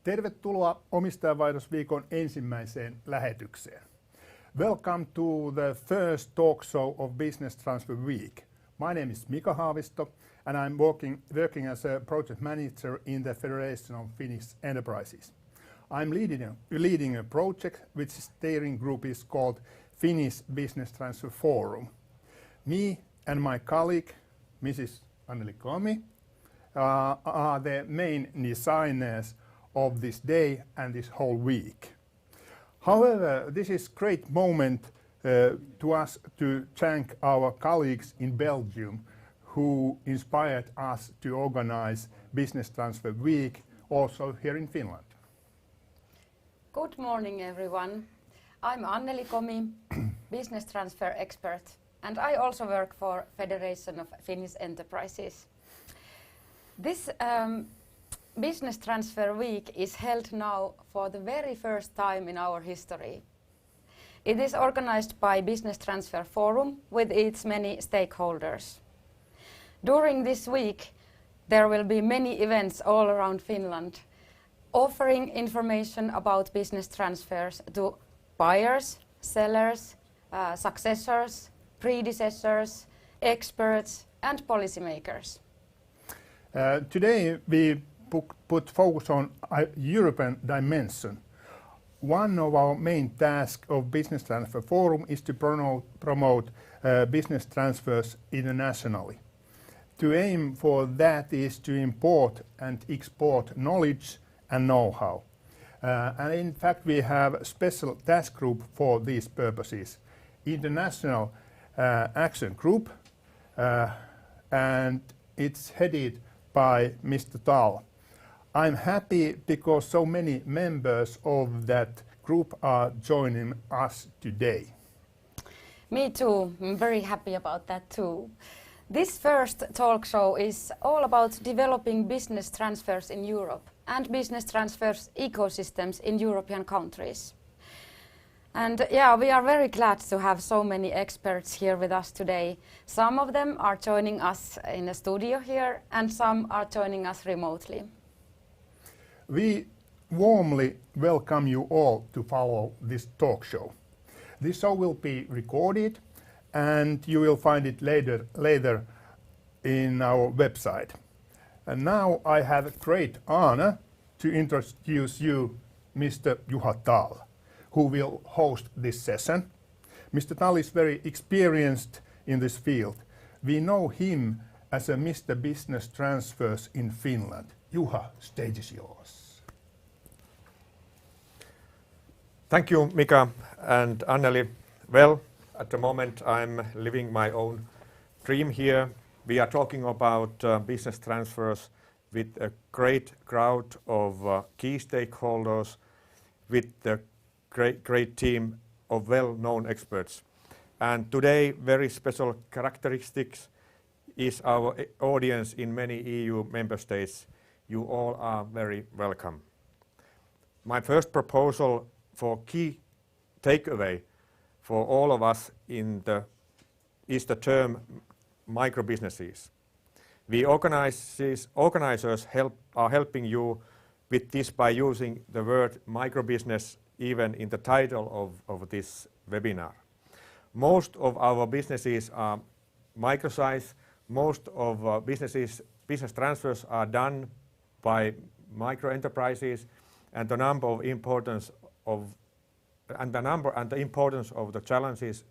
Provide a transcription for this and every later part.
Tervetuloa Omistajanvaihdosviikon ensimmäiseen lähetykseen. Welcome to the first talk show of Business Transfer Week. My name is Mika Haavisto and I'm working as a project manager in the Federation of Finnish Enterprises. I'm leading a project which steering group is called Finnish Business Transfer Forum. Me and my colleague, Mrs. Anneli Komi, are the main designers of this day and this whole week. However, this is a great moment to us to thank our colleagues in Belgium who inspired us to organize Business Transfer Week also here in Finland. Good morning everyone. I'm Anneli Komi, business transfer expert, and I also work for Federation of Finnish Enterprises. This Business Transfer Week is held now for the very first time in our history. It is organized by Business Transfer Forum with its many stakeholders. During this week, there will be many events all around Finland, offering information about business transfers to buyers, sellers, successors, predecessors, experts, and policymakers. Today we put focus on a European dimension. One of our main tasks of Business Transfer Forum is to promote business transfers internationally. To aim for that is to import and export knowledge and know-how. And in fact we have a special task group for these purposes, International Action Group, and it's headed by Mr. Tall. I'm happy because so many members of that group are joining us today. Me too. I'm very happy about that too. This first talk show is all about developing business transfers in Europe and business transfers ecosystems in European countries. And yeah, we are very glad to have so many experts here with us today. Some of them are joining us in the studio here and some are joining us remotely. We warmly welcome you all to follow this talk show. This show will be recorded and you will find it later in our website. And now I have a great honor to introduce you Mr. Juha Tall, who will host this session. Mr. Tall is very experienced in this field. We know him as a Mr. Business Transfers in Finland. Juha, stage is yours. Thank you, Mika and Anneli. Well, at the moment I'm living my own dream here. We are talking about business transfers with a great crowd of key stakeholders, with a great team of well-known experts. And today, very special characteristics is our audience in many EU member states. You all are very welcome. My first proposal for key takeaway for all of us is the term microbusinesses. We organizers are helping you with this by using the word microbusiness even in the title of this webinar. Most of our businesses are micro-size. Most of business transfers are done by micro-enterprises, and the importance of the challenges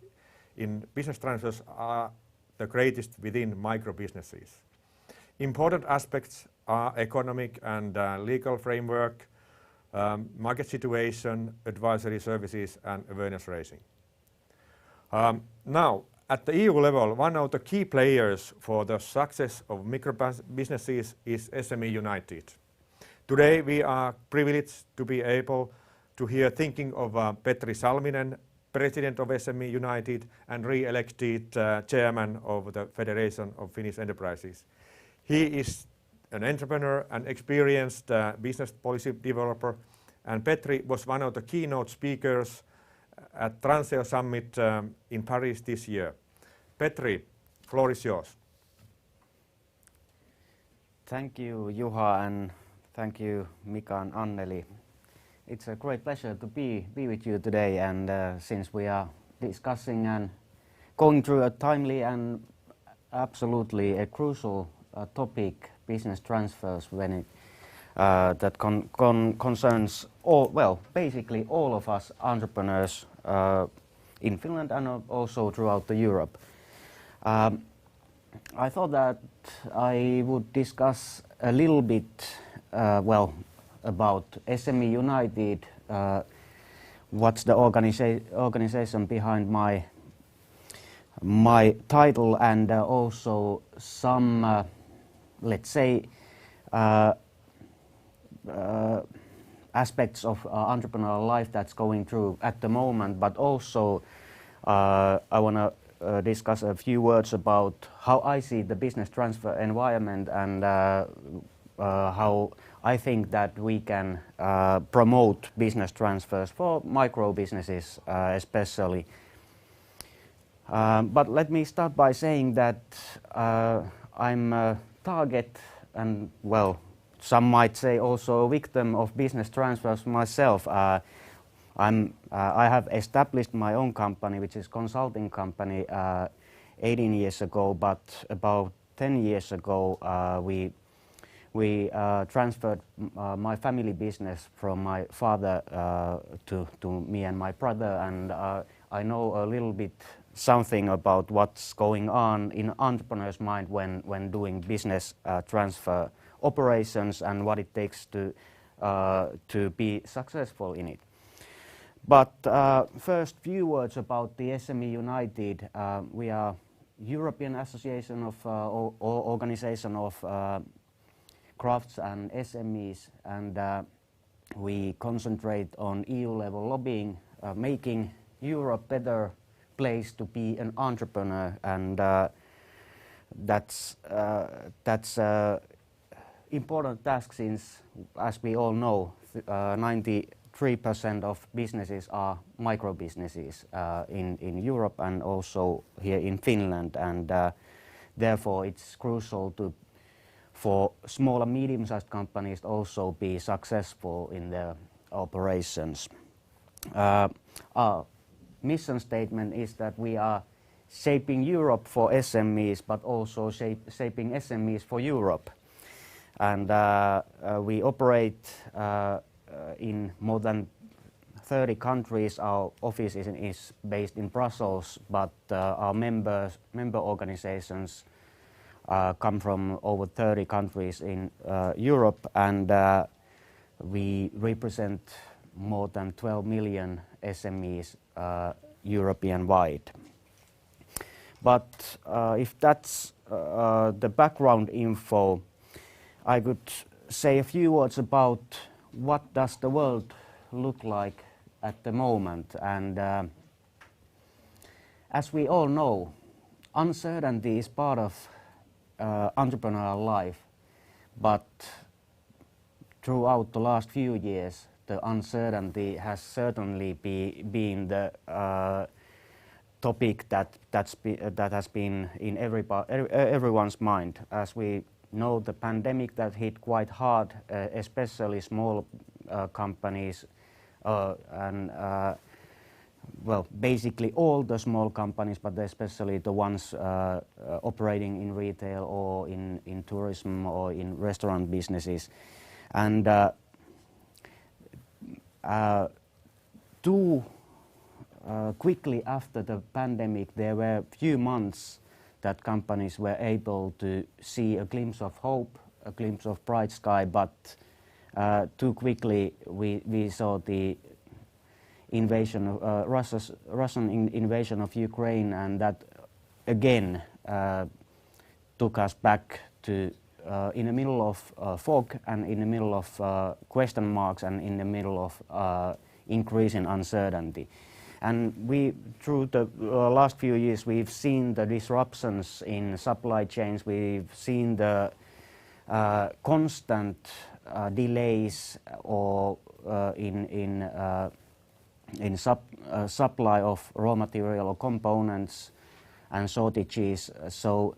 in business transfers are the greatest within micro-businesses. Important aspects are economic and legal framework, market situation, advisory services, and awareness raising. Now, at the EU level, one of the key players for the success of micro-businesses is SME United. Today, we are privileged to be able to hear thinking of Petri Salminen, President of SME United and re-elected Chairman of the Federation of Finnish Enterprises. He is an entrepreneur and experienced business policy developer, and Petri was one of the keynote speakers at Transeo Summit in Paris this year. Petri, floor is yours. Thank you, Juha, and Thank you, Mika and Anneli. It's a great pleasure to be with you today, and since we are discussing and going through a timely and absolutely a crucial topic, business transfers, when it that concerns basically all of us entrepreneurs in Finland and also throughout the Europe. I thought that I would discuss a little bit about SME United, what's the organization behind my title, and also some let's say aspects of entrepreneurial life that's going through at the moment, but also I want to discuss a few words about how I see the business transfer environment and how I think that we can promote business transfers for micro businesses especially. But let me start by saying that I'm a target and, some might say also a victim of business transfers myself. I have established my own company, which is consulting company, 18 years ago, but about 10 years ago we transferred my family business from my father to me and my brother, and I know a little bit something about what's going on in entrepreneur's mind when doing business transfer operations and what it takes to be successful in it. But first, few words about the SME United. We are European Association of or Organization of Crafts and SMEs, and we concentrate on EU level lobbying, making Europe better place to be an entrepreneur, and that's important task since, as we all know, 93% of businesses are micro businesses in Europe and also here in Finland, and therefore it's crucial for small and medium-sized companies to also be successful in their operations. Our mission statement is that we are shaping Europe for SMEs, but also shaping SMEs for Europe. And we operate in more than 30 countries. Our office is based in Brussels, but our member organizations come from over 30 countries in Europe, and we represent more than 12 million SMEs European-wide. But if that's the background info, I could say a few words about what does the world look like at the moment. And as we all know, uncertainty is part of entrepreneurial life, but throughout the last few years, the uncertainty has certainly been the topic that has been in everyone's mind. As we know, the pandemic that hit quite hard, especially small companies, and basically all the small companies, but especially the ones operating in retail or in tourism or in restaurant businesses. And quickly after the pandemic, there were few months that companies were able to see a glimpse of hope, a glimpse of bright sky, but too quickly we saw the invasion of Russian invasion of Ukraine, and that again took us back to in the middle of fog and in the middle of question marks and in the middle of increasing uncertainty. And through the last few years, we've seen the disruptions in supply chains. We've seen the constant delays or in supply of raw material or components and shortages. So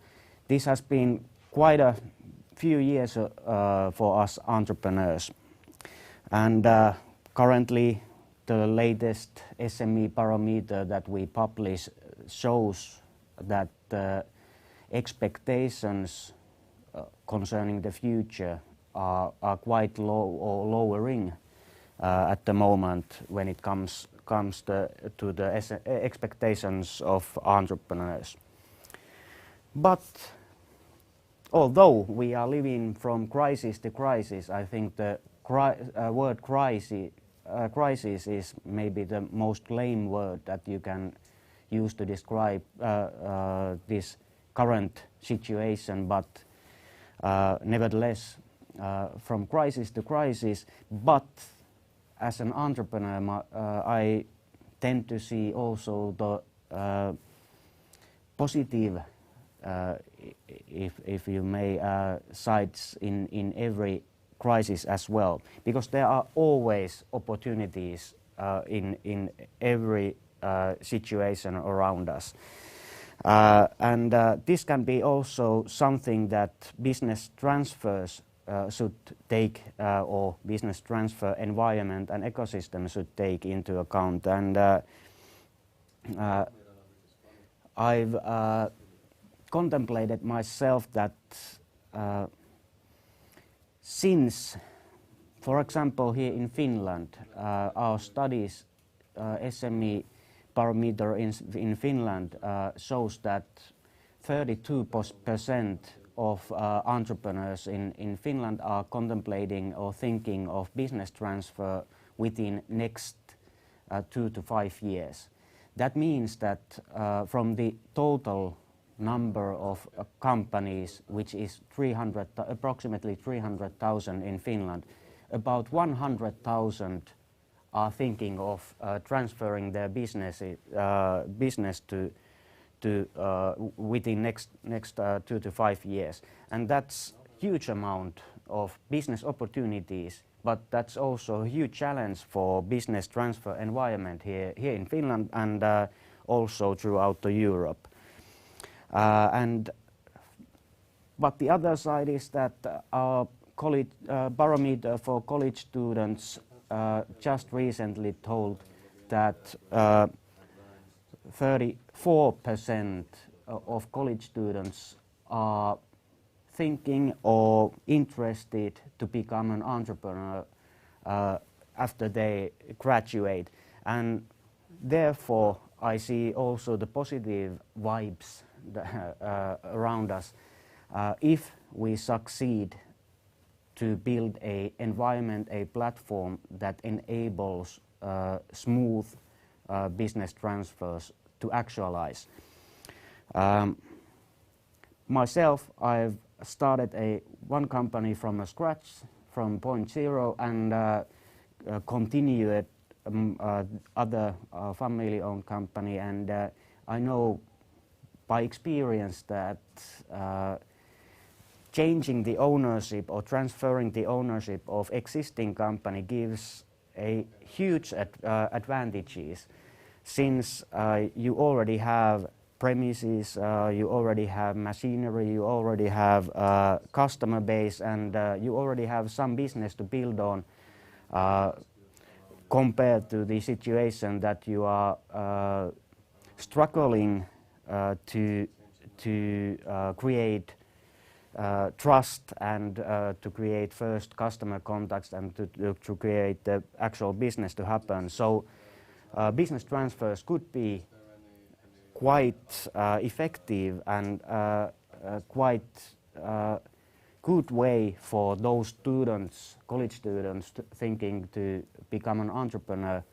this has been quite a few years for us entrepreneurs. And currently the latest SME barometer that we publish shows that expectations concerning the future are quite low or lowering at the moment when it comes to the expectations of entrepreneurs. But although we are living from crisis to crisis, I think the word crisis is maybe the most lame word that you can use to describe this current situation, but nevertheless from crisis to crisis. But as an entrepreneur, I tend to see also the positive, if you may, sides in every crisis as well, because there are always opportunities in every situation around us. And this can be also something that business transfers should take, or business transfer environment and ecosystem should take into account. And I've contemplated myself that since, for example, here in Finland, our studies, SME barometer in Finland shows that 32% of entrepreneurs in Finland are contemplating or thinking of business transfer within next 2 to 5 years. That means that from the total number of companies, which is approximately 300,000 in Finland, about 100,000 are thinking of transferring their business to within next 2 to 5 years, and that's huge amount of business opportunities. But that's also a huge challenge for business transfer environment here in Finland and also throughout Europe. But the other side is that our college barometer for college students just recently told that 34% of college students are thinking or interested to become an entrepreneur after they graduate, and therefore I see also the positive vibes around us if we succeed to build a environment, a platform that enables smooth business transfers to actualize. Myself, I've started one company from scratch, from point zero, and continued other family-owned company, and I know by experience that changing the ownership or transferring the ownership of existing company gives a huge advantages, since you already have premises, you already have machinery, you already have customer base, and you already have some business to build on, compared to the situation that you are struggling to create trust and to create first customer contacts and to create the actual business to happen. So business transfers could be quite effective and quite good way for those students, college students, thinking to become an entrepreneur,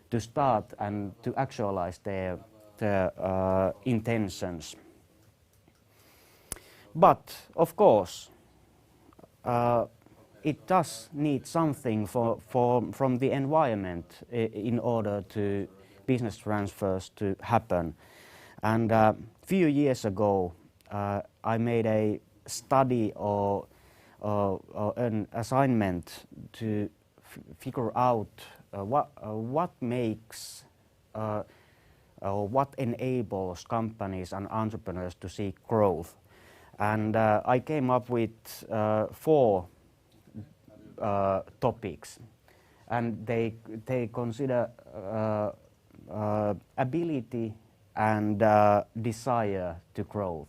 to start and to actualize their intentions. But of course, it does need something from the environment in order to business transfers to happen. And a few years ago, I made a study or an assignment to figure out what makes or what enables companies and entrepreneurs to seek growth. And I came up with 4 topics, and they consider ability and desire to grow.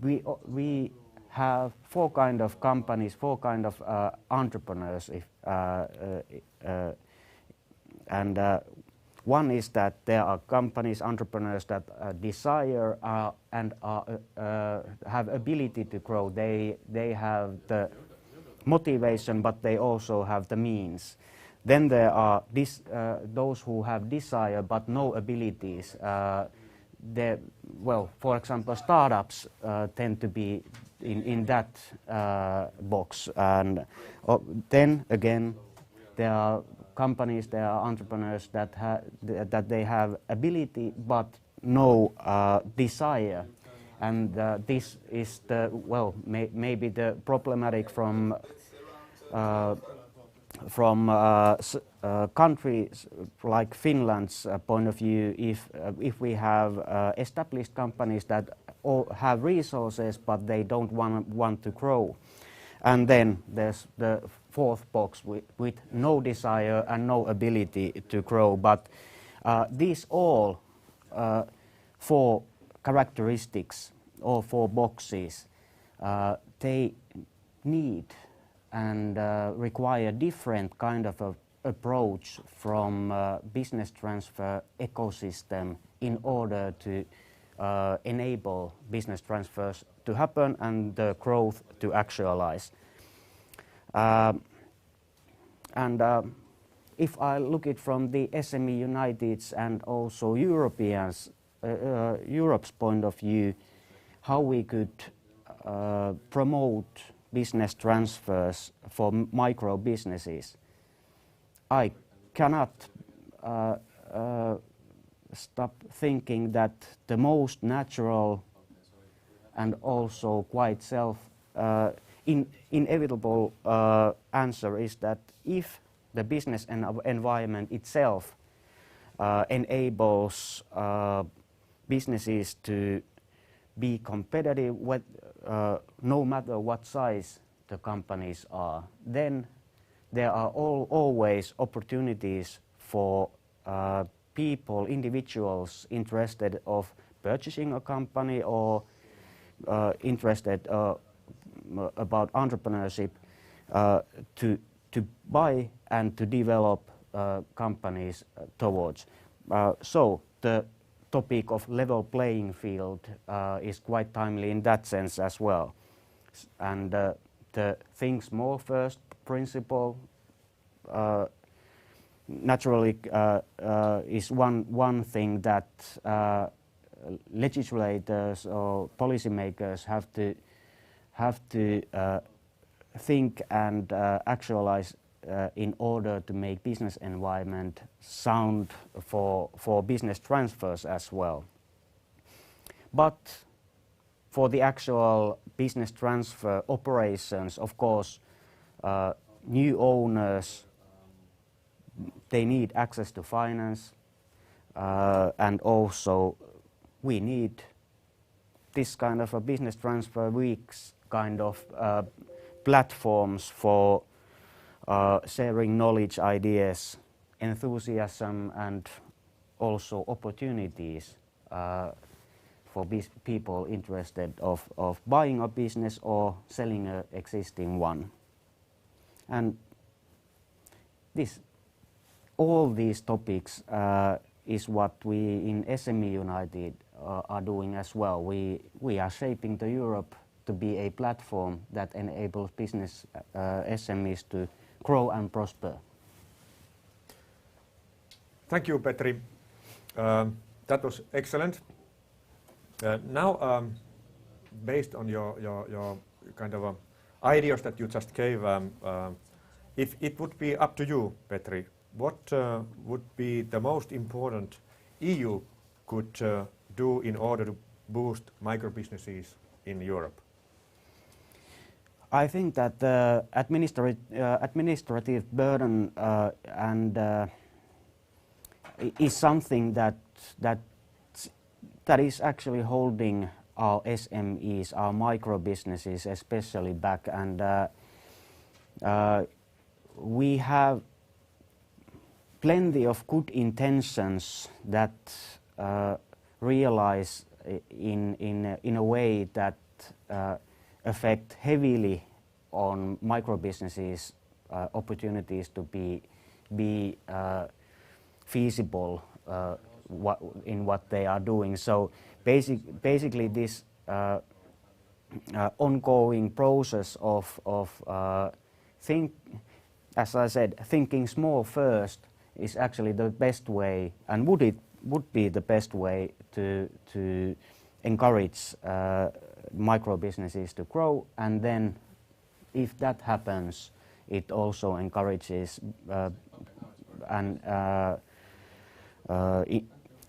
We have 4 kind of companies, 4 kind of entrepreneurs. One is that there are companies, entrepreneurs that desire and have ability to grow. They have the motivation, but they also have the means. Then there are those who have desire but no abilities. For example, startups tend to be in that box. And then again, there are companies, there are entrepreneurs that they have ability but no desire. And this is maybe the problematic from countries like Finland's point of view. If we have established companies that all have resources but they don't want to grow, and then there's the 4th box with no desire and no ability to grow. But these all 4 characteristics or 4 boxes, they need and require different kind of a approach from business transfer ecosystem in order to enable business transfers to happen and the growth to actualize. If I look it from the SME United's and also Europe's point of view, how we could promote business transfers for micro businesses, I cannot stop thinking that the most natural and also quite inevitable answer is that if the business environment itself enables businesses to be competitive no matter what size the companies are, then there are always opportunities for people, individuals interested of purchasing a company or interested about entrepreneurship to buy and to develop companies towards. So the topic of level playing field is quite timely in that sense as well. And the think small first principle naturally is one thing that legislators or policymakers have to think and actualize in order to make business environment sound for business transfers as well. But for the actual business transfer operations, of course, new owners, they need access to finance, and also we need this kind of a business transfer weeks kind of platforms for sharing knowledge, ideas, enthusiasm, and also opportunities for people interested of buying a business or selling an existing one. And all these topics is what we in SME United are doing as well. We are shaping the Europe to be a platform that enables business SMEs to grow and prosper. Thank you, Petri. That was excellent. Now, based on your kind of ideas that you just gave, if it would be up to you, Petri, what would be the most important EU could do in order to boost micro businesses in Europe? I think that the administrative burden and is something that that is actually holding our SMEs, our micro businesses especially back, and we have plenty of good intentions that realize in a way that affect heavily on micro businesses opportunities to be feasible in what they are doing. So basically this ongoing process of as I said, thinking small first is actually the best way, and would be the best way to encourage micro businesses to grow, and then if that happens, it also encourages and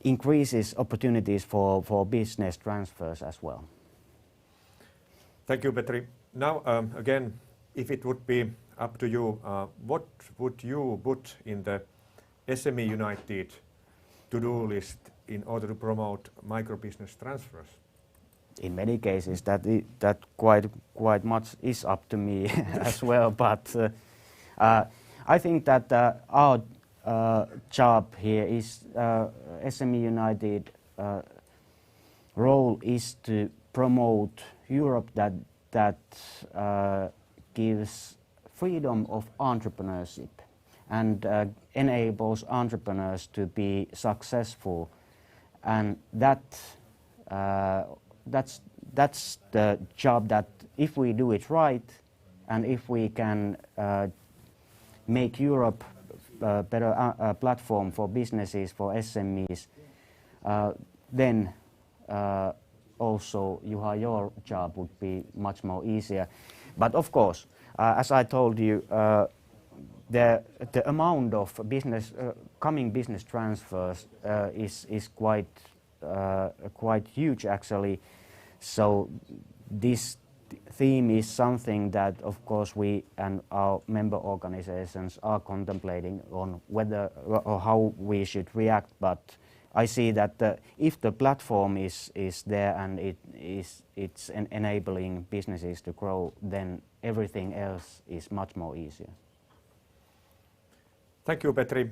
increases opportunities for business transfers as well. Thank you, Petri. Now, again, if it would be up to you, what would you put in the SME United to-do list in order to promote micro-business transfers? In many cases, that quite much is up to me as well. But I think that our job here is SME United role is to promote Europe that gives freedom of entrepreneurship and enables entrepreneurs to be successful, and that's the job that if we do it right, and if we can make Europe a better platform for businesses, for SMEs, then also Juha, your job would be much more easier. But of course, as I told you, the amount of coming business transfers is quite huge actually. So this theme is something that of course we and our member organizations are contemplating on whether or how we should react. But I see that if the platform is there and it's enabling businesses to grow, then everything else is much more easier. Thank you, Petri.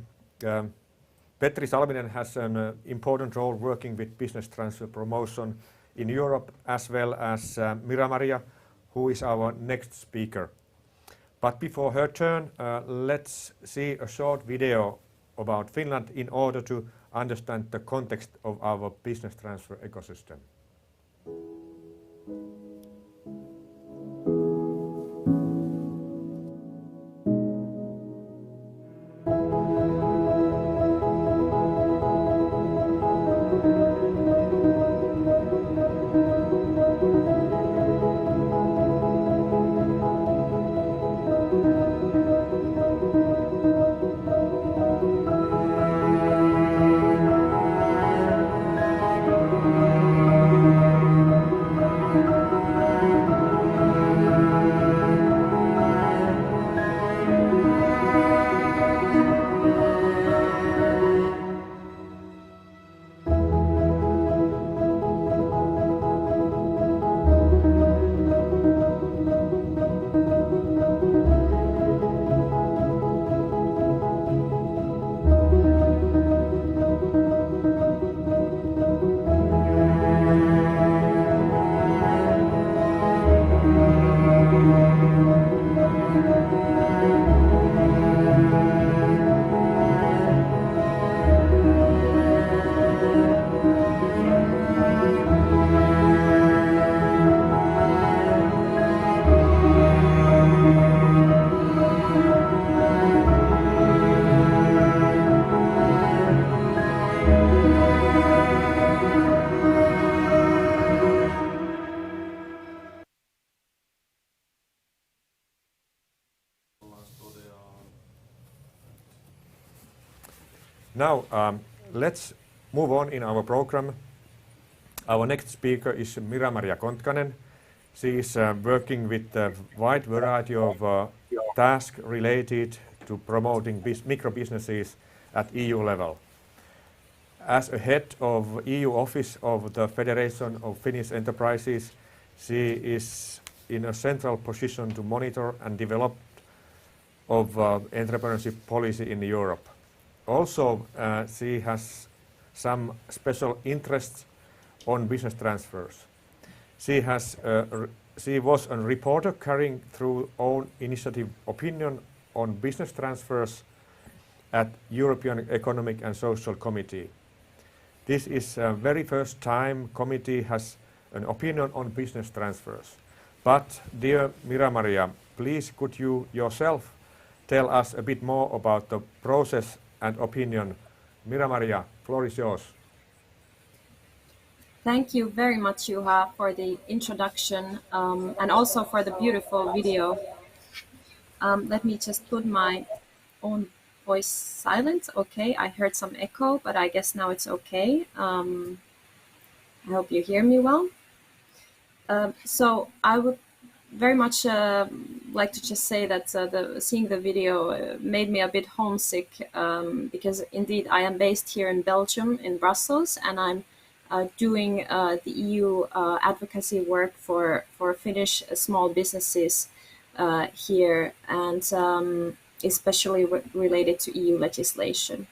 Petri Salminen has an important role working with business transfer promotion in Europe, as well as Mira-Maria, who is our next speaker. But before her turn, let's see a short video about Finland in order to understand the context of our business transfer ecosystem. Now, let's move on in our program. Our next speaker is Mira-Maria Kontkanen. She is working with a wide variety of tasks related to promoting micro businesses at EU level. As a head of EU office of the Federation of Finnish Enterprises, she is in a central position to monitor and develop of entrepreneurship policy in Europe. Also, she has some special interests on business transfers. She was a reporter carrying through own initiative opinion on business transfers at European Economic and Social Committee. This is the very first time committee has an opinion on business transfers. But dear Mira-Maria, please could you yourself tell us a bit more about the process and opinion. Mira-Maria, floor is yours. Thank you very much, Juha, for the introduction and also for the beautiful video. Let me just put my own voice silent. Okay, I heard some echo, but I guess now it's okay. I hope you hear me well. So I would very much like to just say that seeing the video made me a bit homesick because indeed I am based here in Belgium, in Brussels, and I'm doing the EU advocacy work for Finnish small businesses here, and especially related to EU legislation.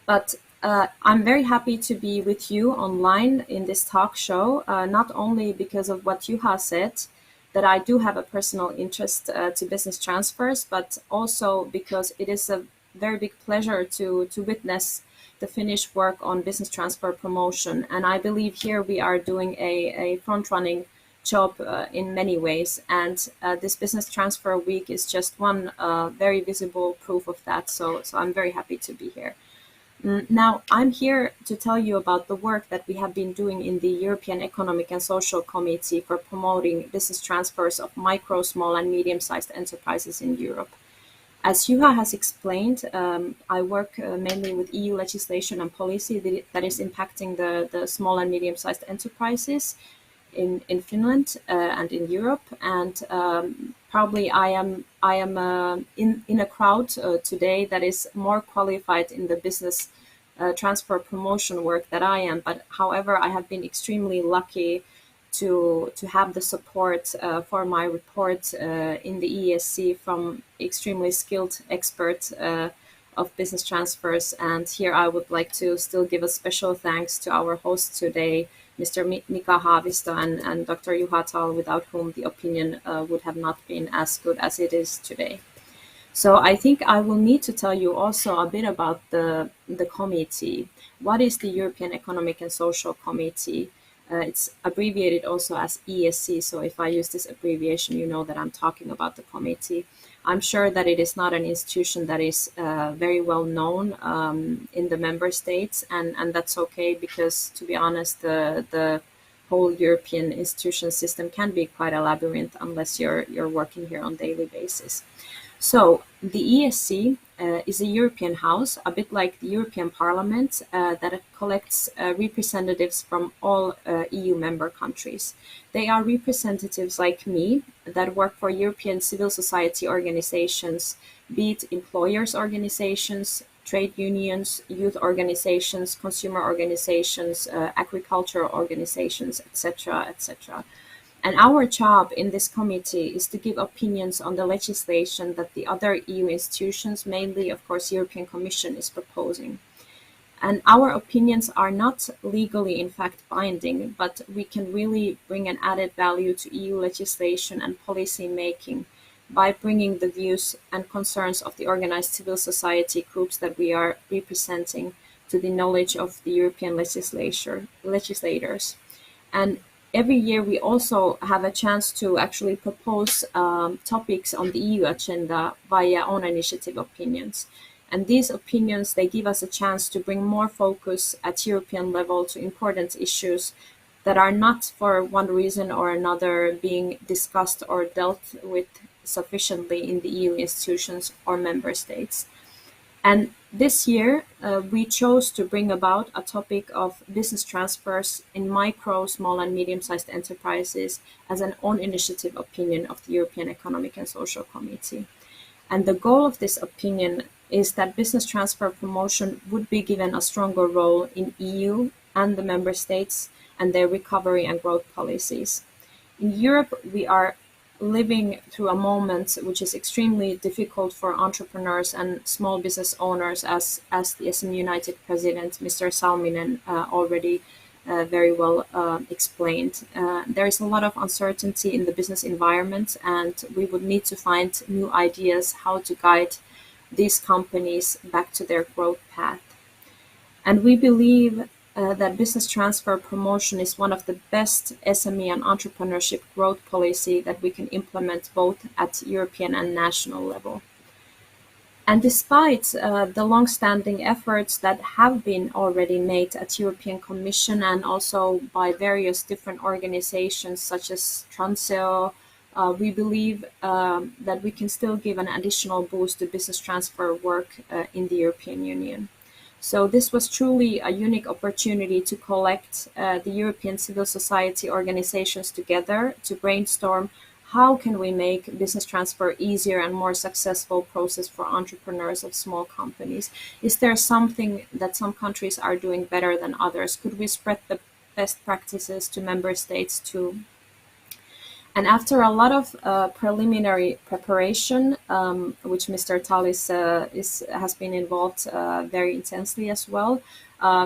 But I'm very happy to be with you online in this talk show, not only because of what Juha said, that I do have a personal interest to business transfers, but also because it is a very big pleasure to witness the Finnish work on business transfer promotion. And I believe here we are doing a front-running job in many ways. And this Business Transfer Week is just one very visible proof of that. So I'm very happy to be here. Now, I'm here to tell you about the work that we have been doing in the European Economic and Social Committee for promoting business transfers of micro, small and medium-sized enterprises in Europe. As Juha has explained, I work mainly with EU legislation and policy that is impacting the small and medium-sized enterprises in Finland and in Europe. And probably I am in a crowd today that is more qualified in the business transfer promotion work that I am. But however, I have been extremely lucky to have the support for my report in the ESC from extremely skilled experts of business transfers. And here I would like to still give a special thanks to our host today, Mr. Mika Haavisto and Dr. Juha Tall, without whom the opinion would have not been as good as it is today. So I think I will need to tell you also a bit about the committee. What is the European Economic and Social Committee? It's abbreviated also as ESC, so if I use this abbreviation, you know that I'm talking about the committee. I'm sure that it is not an institution that is very well known in the member states, and that's okay because, to be honest, the whole European institution system can be quite a labyrinth unless you're working here on a daily basis. So the ESC is a European house, a bit like the European Parliament, that collects representatives from all EU member countries. They are representatives like me that work for European civil society organizations, be it employers organizations, trade unions, youth organizations, consumer organizations, agricultural organizations, etc., etc. And our job in this committee is to give opinions on the legislation that the other EU institutions, mainly, of course, European Commission, is proposing. And our opinions are not legally, in fact, binding, but we can really bring an added value to EU legislation and policy making by bringing the views and concerns of the organized civil society groups that we are representing to the knowledge of the European legislators. And every year we also have a chance to actually propose topics on the EU agenda via own initiative opinions. And these opinions, they give us a chance to bring more focus at European level to important issues that are not, for one reason or another, being discussed or dealt with sufficiently in the EU institutions or member states. And this year, we chose to bring about a topic of business transfers in micro, small and medium-sized enterprises as an own initiative opinion of the European Economic and Social Committee. And the goal of this opinion is that business transfer promotion would be given a stronger role in EU and the member states and their recovery and growth policies. In Europe, we are living through a moment which is extremely difficult for entrepreneurs and small business owners, as the SM United president, Mr. Salminen, already very well explained. There is a lot of uncertainty in the business environment, and we would need to find new ideas how to guide these companies back to their growth path. And we believe that business transfer promotion is one of the best SME and entrepreneurship growth policy that we can implement both at European and national level. And despite the long-standing efforts that have been already made at European Commission and also by various different organizations such as Transeo, we believe that we can still give an additional boost to business transfer work in the European Union. So this was truly a unique opportunity to collect the European civil society organizations together to brainstorm how can we make business transfer easier and more successful process for entrepreneurs of small companies. Is there something that some countries are doing better than others? Could we spread the best practices to member states too? And after a lot of preliminary preparation, which Mr. Tall has been involved very intensely as well,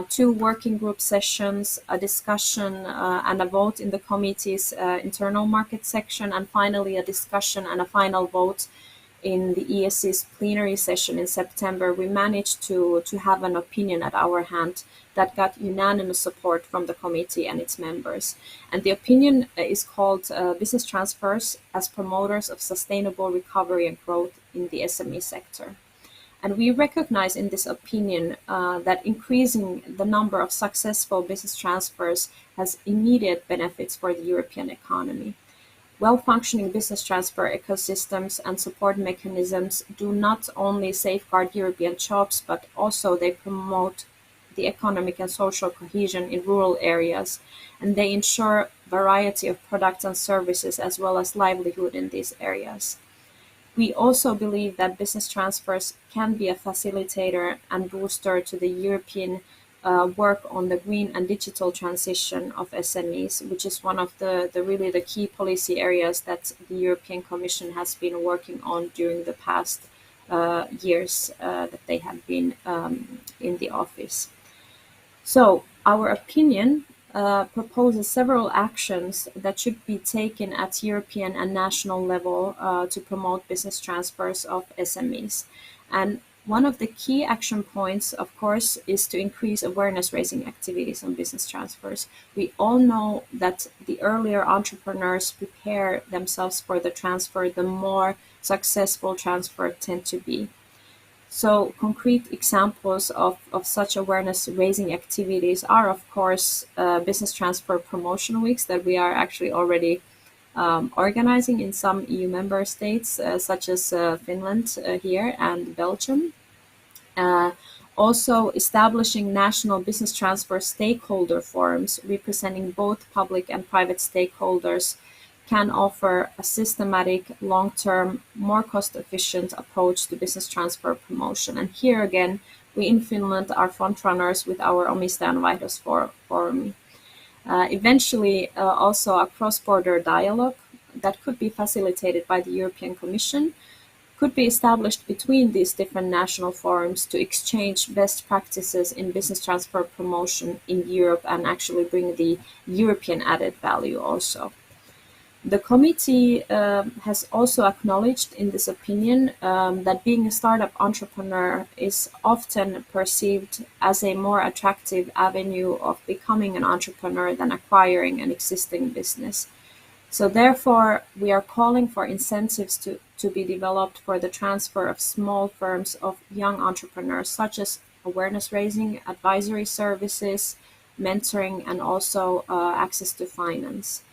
2 working group sessions, a discussion and a vote in the committee's internal market section, and finally a discussion and a final vote in the ESC's plenary session in September, we managed to have an opinion at our hand that got unanimous support from the committee and its members. And the opinion is called Business Transfers as Promoters of Sustainable Recovery and Growth in the SME Sector. And we recognize in this opinion that increasing the number of successful business transfers has immediate benefits for the European economy. Well-functioning business transfer ecosystems and support mechanisms do not only safeguard European jobs, but also they promote the economic and social cohesion in rural areas, and they ensure variety of products and services as well as livelihood in these areas. We also believe that business transfers can be a facilitator and booster to the European work on the green and digital transition of SMEs, which is one of the really the key policy areas that the European Commission has been working on during the past years that they have been in the office. So our opinion proposes several actions that should be taken at European and national level to promote business transfers of SMEs. And one of the key action points, of course, is to increase awareness raising activities on business transfers. We all know that the earlier entrepreneurs prepare themselves for the transfer, the more successful transfer tend to be. So concrete examples of such awareness raising activities are, of course, business transfer promotion weeks that we are actually already organizing in some EU member states, such as Finland here and Belgium. Also establishing national business transfer stakeholder forums representing both public and private stakeholders can offer a systematic, long-term, more cost-efficient approach to business transfer promotion. And here again, we in Finland are frontrunners with our Omistajanvaihdosforum. Eventually, also a cross-border dialogue that could be facilitated by the European Commission could be established between these different national forums to exchange best practices in business transfer promotion in Europe and actually bring the European added value also. The committee has also acknowledged in this opinion that being a startup entrepreneur is often perceived as a more attractive avenue of becoming an entrepreneur than acquiring an existing business. So therefore, we are calling for incentives to be developed for the transfer of small firms of young entrepreneurs, such as awareness raising, advisory services, mentoring, and also access to finance.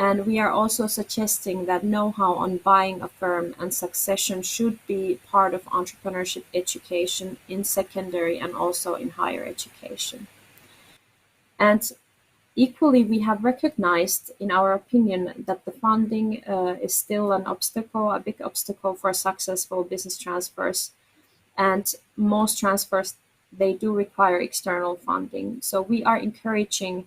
And we are also suggesting that know-how on buying a firm and succession should be part of entrepreneurship education in secondary and also in higher education. And Equally, we have recognized, in our opinion, that the funding is still an obstacle, a big obstacle for successful business transfers. And most transfers, they do require external funding. So we are encouraging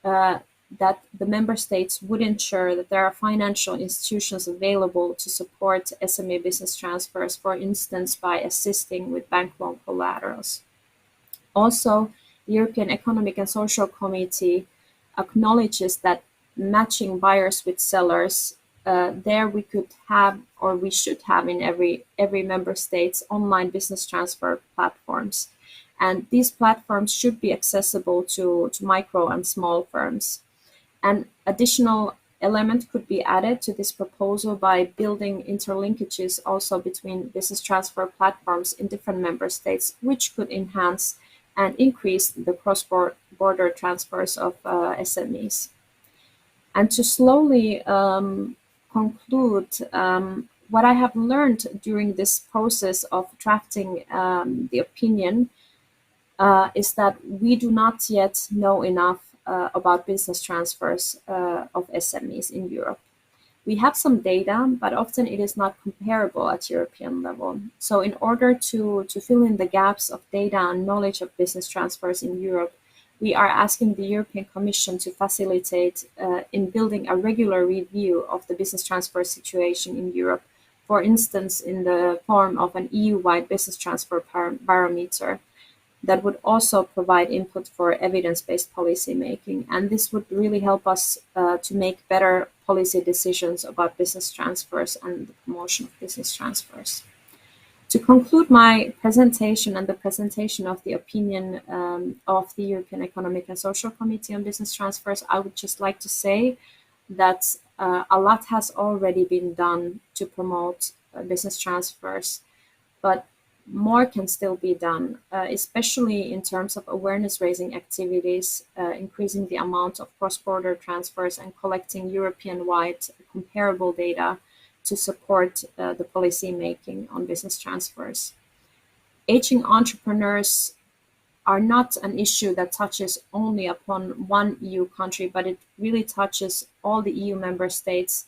that the member states would ensure that there are financial institutions available to support SME business transfers, for instance, by assisting with bank loan collaterals. Also, the European Economic and Social Committee acknowledges that matching buyers with sellers, there we could have, or we should have in every member state's online business transfer platforms. And these platforms should be accessible to micro and small firms. An additional element could be added to this proposal by building interlinkages also between business transfer platforms in different member states, which could enhance and increase the cross-border transfers of SMEs. And to slowly conclude, what I have learned during this process of drafting the opinion is that we do not yet know enough about business transfers of SMEs in Europe. We have some data, but often it is not comparable at European level. So in order to fill in the gaps of data and knowledge of business transfers in Europe, we are asking the European Commission to facilitate in building a regular review of the business transfer situation in Europe, for instance, in the form of an EU-wide business transfer barometer that would also provide input for evidence-based policy making. And this would really help us to make better policy decisions about business transfers and the promotion of business transfers. To conclude my presentation and the presentation of the opinion of the European Economic and Social Committee on Business Transfers, I would just like to say that a lot has already been done to promote business transfers, but more can still be done, especially in terms of awareness-raising activities, increasing the amount of cross-border transfers and collecting European-wide comparable data to support the policy making on business transfers. Aging entrepreneurs are not an issue that touches only upon one EU country, but it really touches all the EU member states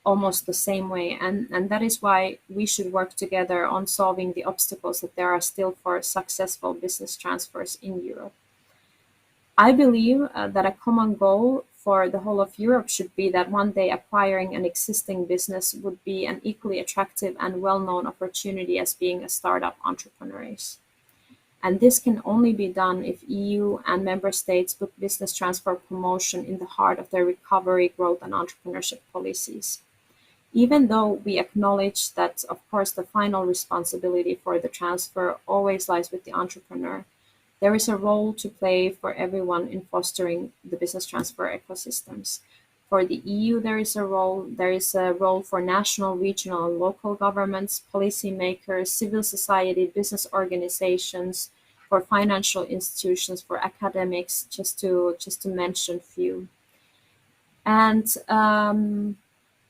almost the same way. And that is why we should work together on solving the obstacles that there are still for successful business transfers in Europe. I believe that a common goal for the whole of Europe should be that one day acquiring an existing business would be an equally attractive and well-known opportunity as being a startup entrepreneurs. And this can only be done if EU and member states put business transfer promotion in the heart of their recovery, growth, and entrepreneurship policies. Even though we acknowledge that, of course, the final responsibility for the transfer always lies with the entrepreneur, there is a role to play for everyone in fostering the business transfer ecosystems. For the EU, there is a role for national, regional, and local governments, policymakers, civil society, business organizations, for financial institutions, for academics, just to mention few. And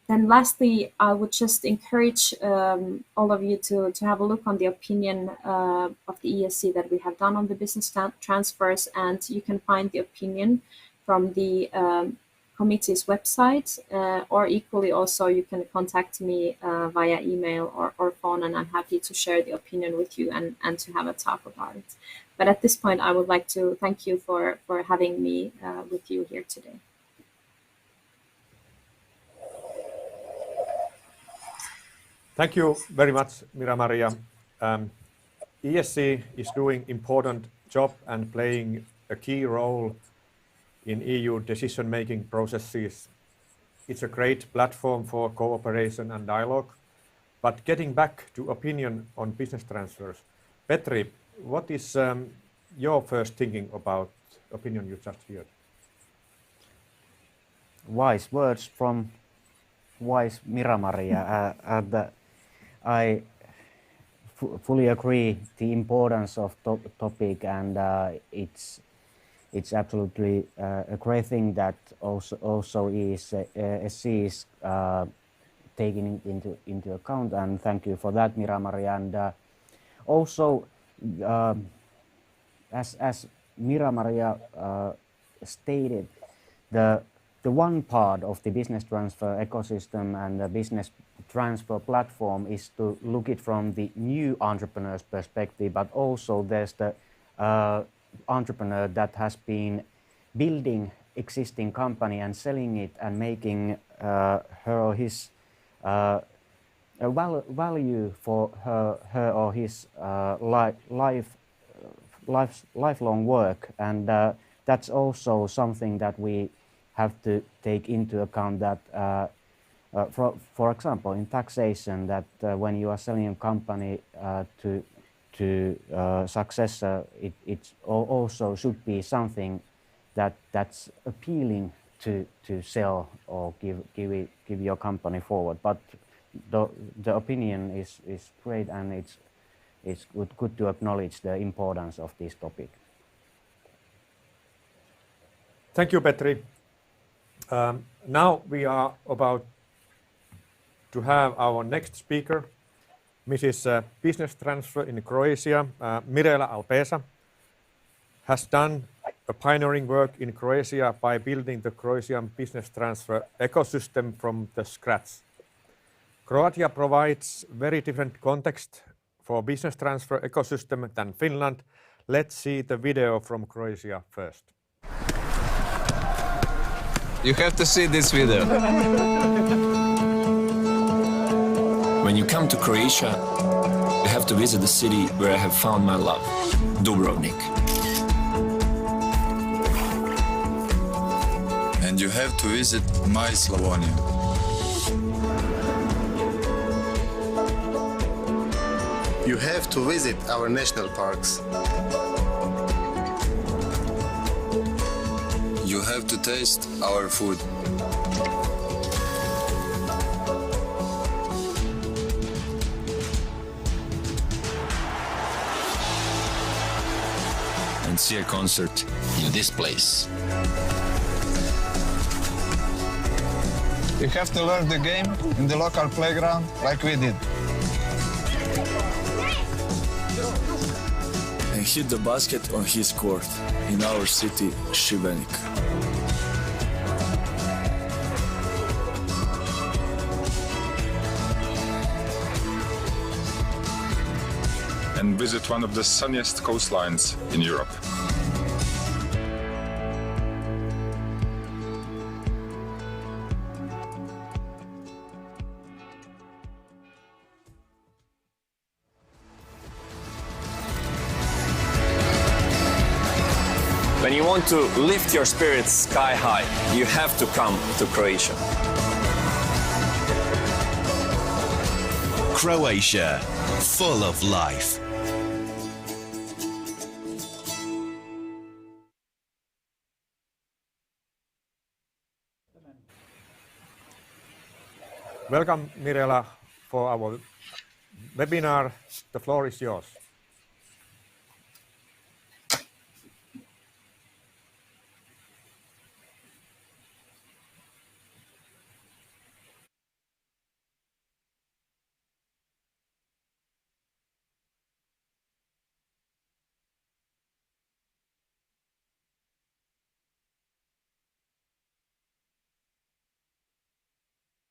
then lastly, I would just encourage all of you to have a look on the opinion of the ESC that we have done on the business transfers, and you can find the opinion from the committee's website, or equally also you can contact me via email or phone, and I'm happy to share the opinion with you and to have a talk about it. But at this point, I would like to thank you for having me with you here today. Thank you very much, Mira-Maria. ESC is doing important job and playing a key role in EU decision-making processes. It's a great platform for cooperation and dialogue. But getting back to opinion on business transfers, Petri, what is your first thinking about opinion you just heard? Wise words from wise Mira-Maria. I fully agree the importance of topic, and it's absolutely a great thing that also ESC is taking into account, and thank you for that, Mira-Maria. And also, as Mira-Maria stated, the one part of the business transfer ecosystem and the business transfer platform is to look it from the new entrepreneur's perspective, but also there's the entrepreneur that has been building existing company and selling it and making her or his value for her or his lifelong work, and that's also something that we have to take into account, that for example in taxation, that when you are selling a company to successor, it also should be something that's appealing to sell or give your company forward. But the opinion is great, and it's good to acknowledge the importance of this topic. Thank you, Petri. Now we are about to have our next speaker, Mrs. Business Transfer in Croatia, Mirela Alpeza, has done a pioneering work in Croatia by building the Croatian business transfer ecosystem from the scratch. Croatia provides very different context for business transfer ecosystem than Finland. Let's see the video from Croatia first. You have to see this video. When you come to Croatia, you have to visit the city where I have found my love, Dubrovnik. And you have to visit my Slovenia. You have to visit our national parks. You have to taste our food. And see a concert in this place. You have to learn the game in the local playground like we did. And hit the basket on his court in our city, Šibenik. And visit one of the sunniest coastlines in Europe. When you want to lift your spirits sky high, you have to come to Croatia. Croatia, full of life. Welcome, Mirela, for our webinar. The floor is yours.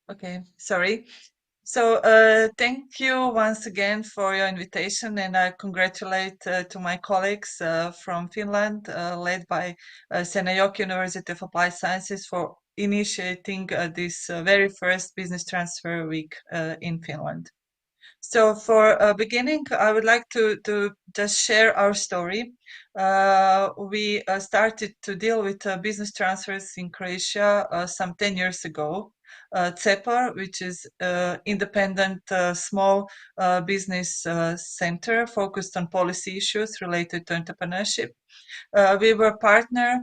Okay, sorry. So thank you once again for your invitation, and I congratulate to my colleagues from Finland, led by Seinäjoki University of Applied Sciences, for initiating this very first business transfer week in Finland. So for beginning, I would like to just share our story. We started to deal with business transfers in Croatia some 10 years ago. CEPAR, which is independent small business center focused on policy issues related to entrepreneurship. We were partner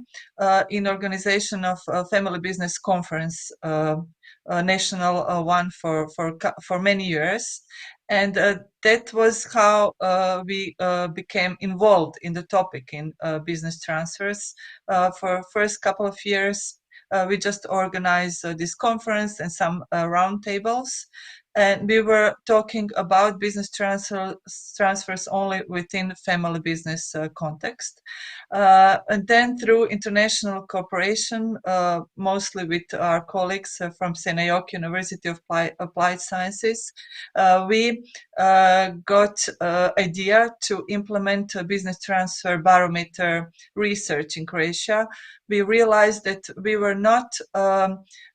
in organization of a family business conference, national one for many years. And that was how we became involved in the topic in business transfers. For first couple of years, we just organized this conference and some roundtables. and we were talking about business transfers only within family business context. And then through international cooperation, mostly with our colleagues from Senayoke University of Applied Sciences, we got idea to implement a business transfer barometer research in Croatia. We realized that we were not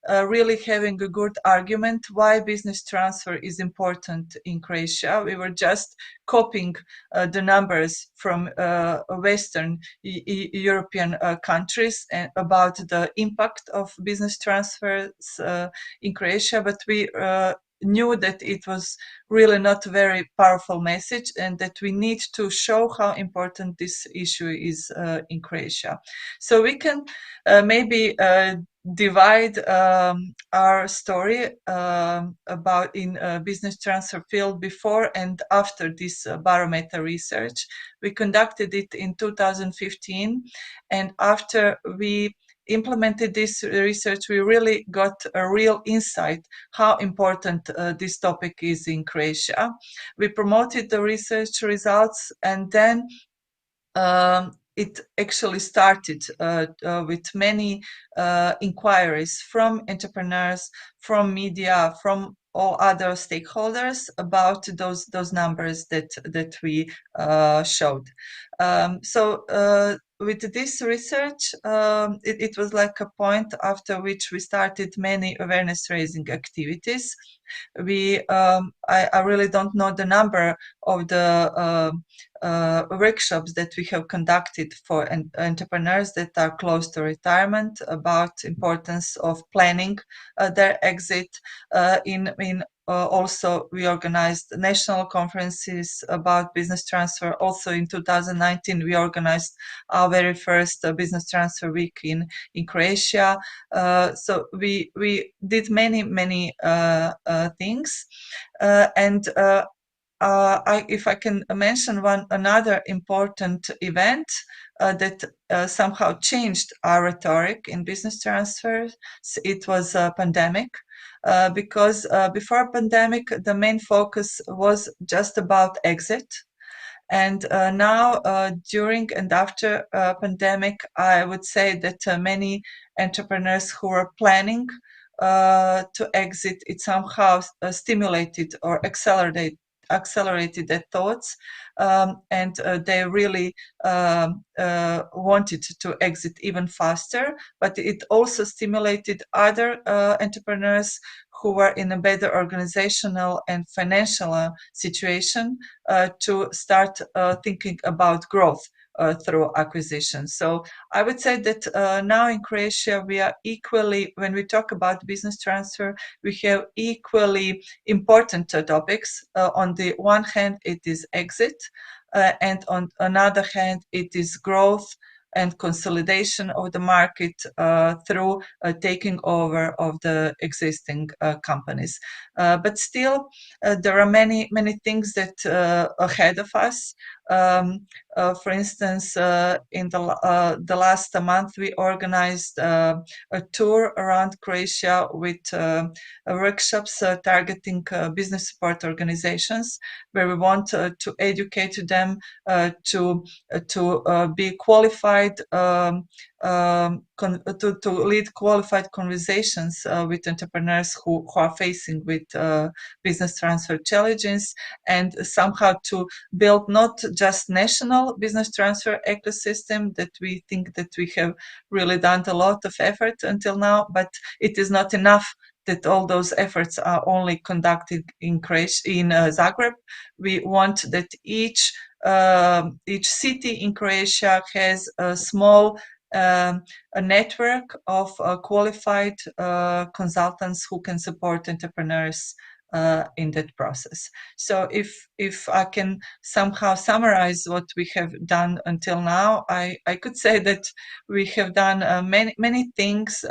really having a good argument why business transfer is important in Croatia. We were just copying the numbers from Western European countries about the impact of business transfers in Croatia, but we knew that it was really not a very powerful message and that we need to show how important this issue is in Croatia. So we can maybe divide our story about in business transfer field before and after this barometer research. We conducted it in 2015, and after we implemented this research, we really got a real insight how important this topic is in Croatia. We promoted the research results, and then it actually started with many inquiries from entrepreneurs, from media, from all other stakeholders about those numbers that we showed. So with this research, it was like a point after which we started many awareness-raising activities. I really don't know the number of the workshops that we have conducted for entrepreneurs that are close to retirement about importance of planning their exit. Also, we organized national conferences about business transfer. Also, in 2019, we organized our very first business transfer week in Croatia. So we did many things, and if I can mention another important event that somehow changed our rhetoric in business transfers, it was a pandemic. Because before pandemic, the main focus was just about exit. And now, during and after pandemic, I would say that many entrepreneurs who are planning to exit, it somehow stimulated or accelerated their thoughts, and they really wanted to exit even faster. But it also stimulated other entrepreneurs who were in a better organizational and financial situation to start thinking about growth through acquisition. So I would say that now in Croatia, we are equally, when we talk about business transfer, we have equally important topics. On the one hand, it is exit, and on another hand, it is growth and consolidation of the market through taking over of the existing companies. But still, there are many things that ahead of us. For instance, in the last month, we organized a tour around Croatia with workshops targeting business support organizations, where we want to educate them to be qualified, to lead qualified conversations with entrepreneurs who are facing with business transfer challenges, and somehow to build not just national business transfer ecosystem that we think that we have really done a lot of effort until now, but it is not enough that all those efforts are only conducted in Zagreb. We want that each city in Croatia has a small a network of qualified consultants who can support entrepreneurs in that process. So if I can somehow summarize what we have done until now, I could say that we have done many things,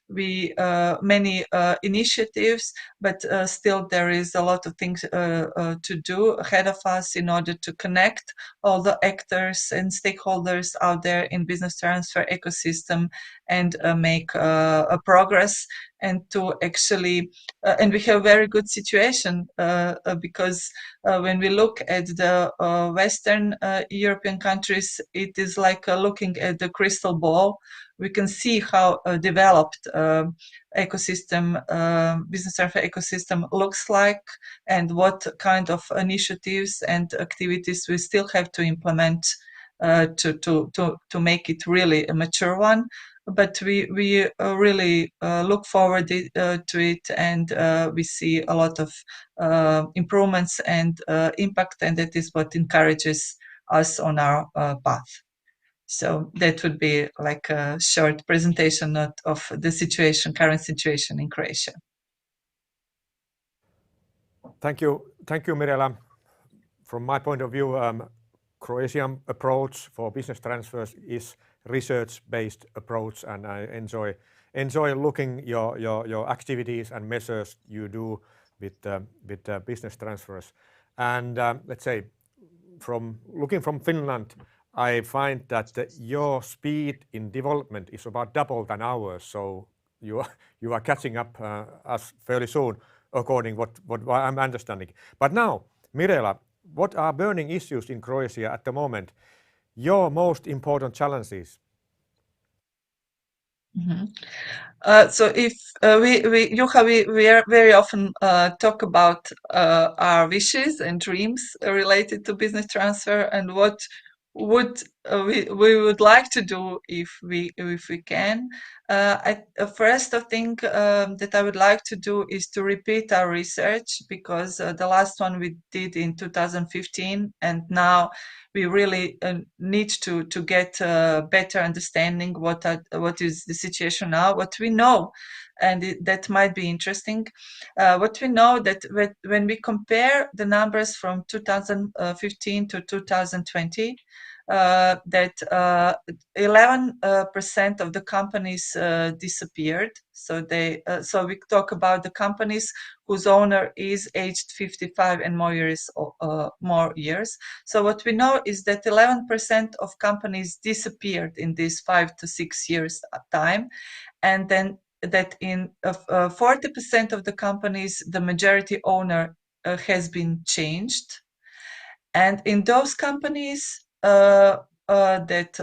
many initiatives, but still there is a lot of things to do ahead of us in order to connect all the actors and stakeholders out there in business transfer ecosystem and make a progress, and to actually and we have a very good situation because when we look at the Western European countries, it is like looking at the crystal ball. We can see how developed ecosystem, business transfer ecosystem looks like, and what kind of initiatives and activities we still have to implement to make it really a mature one. But we really look forward to it, and we see a lot of improvements and impact, and that is what encourages us on our path. So that would be like a short presentation of the situation, current situation in Croatia. Thank you, Mirela. From my point of view, Croatian approach for business transfers is research-based approach, and I enjoy looking your activities and measures you do with business transfers. And let's say, from looking from Finland, I find that your speed in development is about double than ours. So you are catching up us fairly soon, according what I'm understanding. But now, Mirela, what are burning issues in Croatia at the moment? Your most important challenges? Mm-hmm. So if Juha, we are very often talk about our wishes and dreams related to business transfer, and what would we would like to do if we can. First, I think that I would like to do is to repeat our research, because the last one we did in 2015, and now we really need to get a better understanding what is the situation now, what we know, and that might be interesting. What we know that when we compare the numbers from 2015 to 2020, that 11% of the companies disappeared. So we talk about the companies whose owner is aged 55 and more years. So what we know is that 11% of companies disappeared in these 5 to 6 years time, and then that in 40% of the companies, the majority owner has been changed. And in those companies that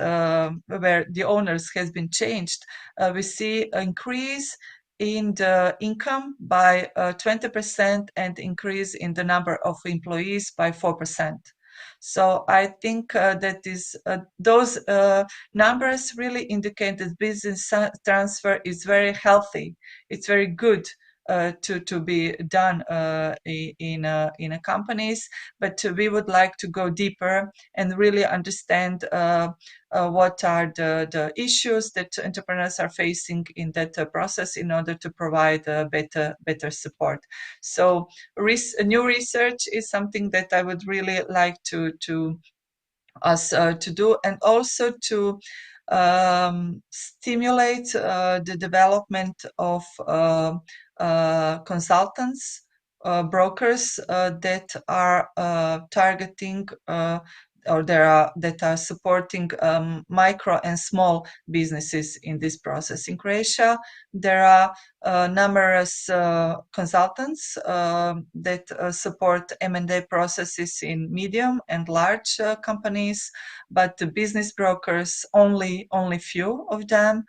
where the owners has been changed, we see an increase in the income by 20% and increase in the number of employees by 4%. So I think that is those numbers really indicate that business transfer is very healthy. It's very good to be done in companies, but we would like to go deeper and really understand what are the issues that entrepreneurs are facing in that process, in order to provide better support. So new research is something that I would really like to us to do, and also to stimulate the development of consultants, brokers that are targeting or that are supporting micro and small businesses in this process. In Croatia, there are numerous consultants that support M&A processes in medium and large companies, but the business brokers, only few of them.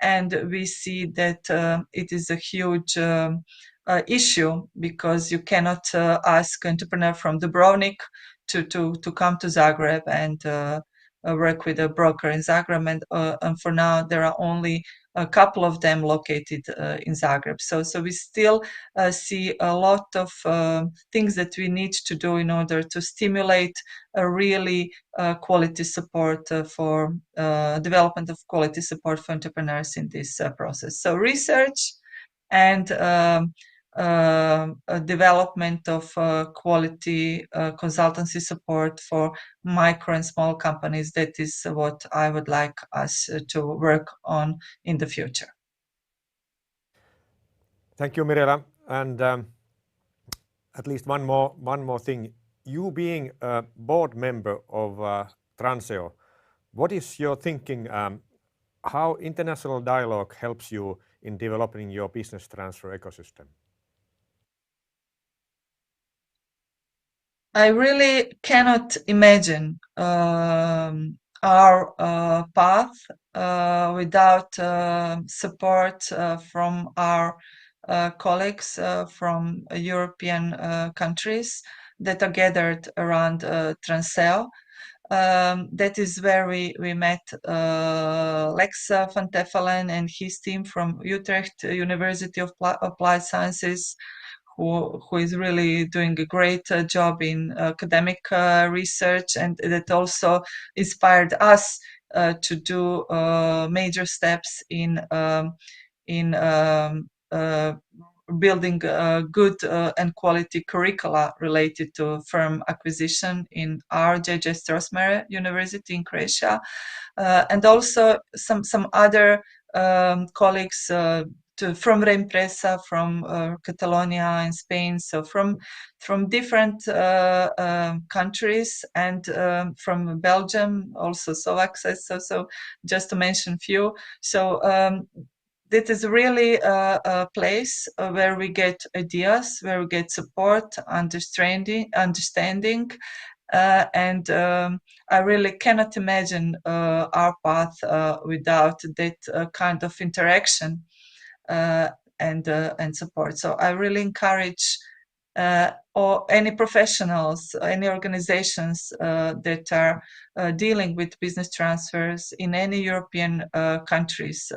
And we see that it is a huge issue, because you cannot ask an entrepreneur from Dubrovnik to come to Zagreb and work with a broker in Zagreb, and for now there are only a couple of them located in Zagreb. So we still see a lot of things that we need to do in order to stimulate a really quality support for development of quality support for entrepreneurs in this process. So research and development of quality consultancy support for micro and small companies. That is what I would like us to work on in the future. Thank you, Mirela. And at least one more thing. You being a board member of Transeo, what is your thinking? how international dialogue helps you in developing your business transfer ecosystem? I really cannot imagine our path without support from our colleagues from European countries that are gathered around Transel. That is where we met Lex van Teeffelen and his team from Utrecht University of Applied Sciences, who is really doing a great job in academic research, and that also inspired us to do major steps in building good and quality curricula related to firm acquisition in our JJ Strossmayer University in Croatia, and also some other colleagues from Reimpresa, from Catalonia in Spain, so from different countries, and from Belgium, also Slovakia, so just to mention few. So that is really a place where we get ideas, where we get support, understanding, and I really cannot imagine our path without that kind of interaction and support. So I really encourage or any professionals, any organizations that are dealing with business transfers in any European countries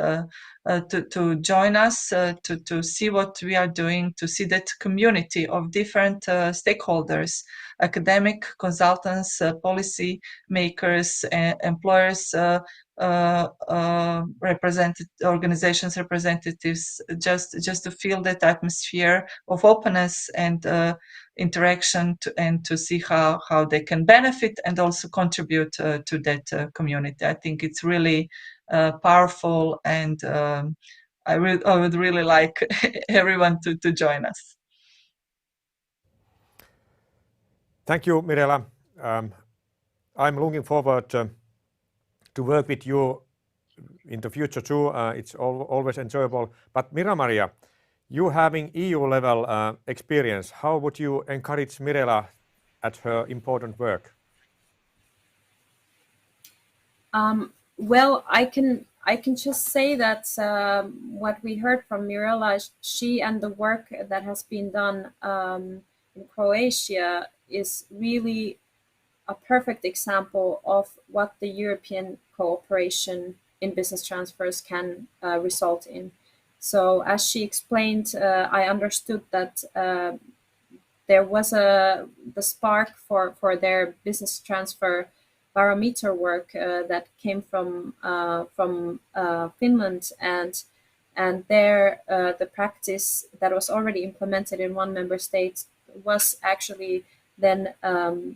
to join us, to see what we are doing, to see that community of different stakeholders, academic, consultants, policy makers, employers, organizations representatives, just to feel that atmosphere of openness and interaction, and to see how they can benefit and also contribute to that community. I think it's really powerful, and I would really like everyone to join us. Thank you, Mirela. I'm looking forward to work with you in the future too. It's always enjoyable. But Mira-Maria, you having EU level experience, how would you encourage Mirela at her important work? Well, I can just say that what we heard from Mirela, she and the work that has been done in Croatia is really a perfect example of what the European cooperation in business transfers can result in. So as she explained, I understood that there was the spark for their business transfer barometer work that came from Finland, and there the practice that was already implemented in one member state was actually then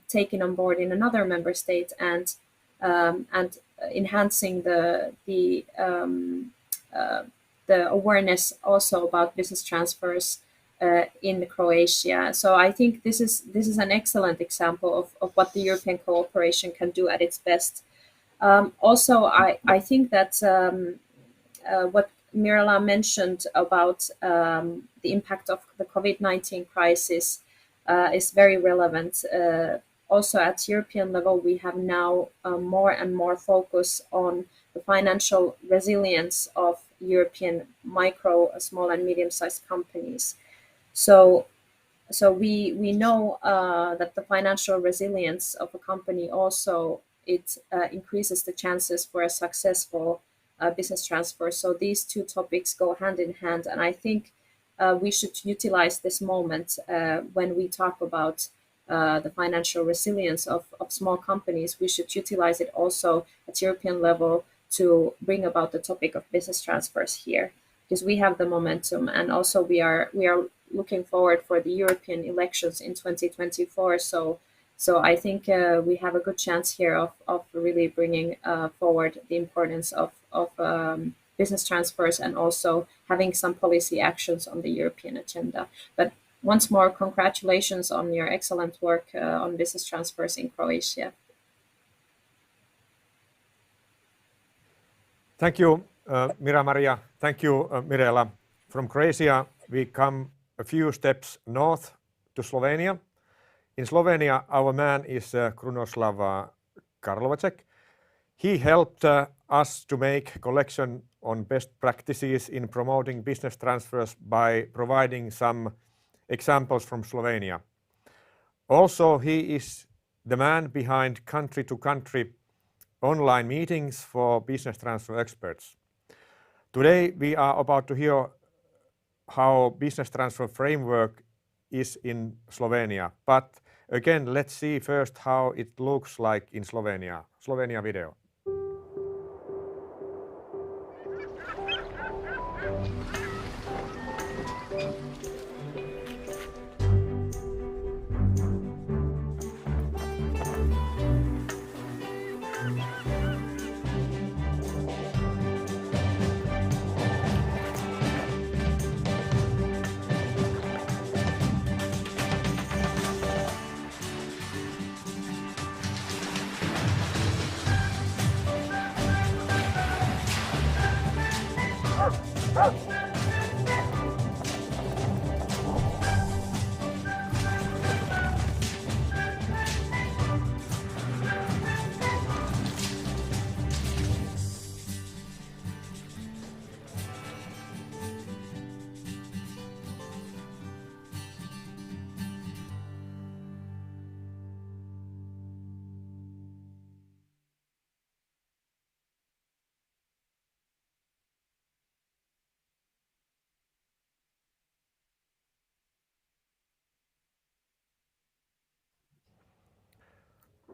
taken on board in another member state, and enhancing the awareness also about business transfers in Croatia. So I think this is an excellent example of what the European cooperation can do at its best. Also, I think that what Mirela mentioned about the impact of the COVID-19 crisis is very relevant. Also at European level, we have now more and more focus on the financial resilience of European micro, small and medium-sized companies. So we know that the financial resilience of a company also increases the chances for a successful business transfer. So these two topics go hand in hand, and I think we should utilize this moment when we talk about the financial resilience of small companies. We should utilize it also at European level to bring about the topic of business transfers here, because we have the momentum, and also we are looking forward for the European elections in 2024. So I think we have a good chance here of really bringing forward the importance of business transfers, and also having some policy actions on the European agenda. But once more, congratulations on your excellent work on business transfers in Croatia. Thank you, Mira-Maria. Thank you, Mirela. From Croatia, we come a few steps north to Slovenia. In Slovenia, our man is Krunoslav Karlovcec. He helped us to make collection on best practices in promoting business transfers by providing some examples from Slovenia. Also, he is the man behind country-to-country online meetings for business transfer experts. Today, we are about to hear how business transfer framework is in Slovenia. But again, let's see first how it looks like in Slovenia. Slovenia video.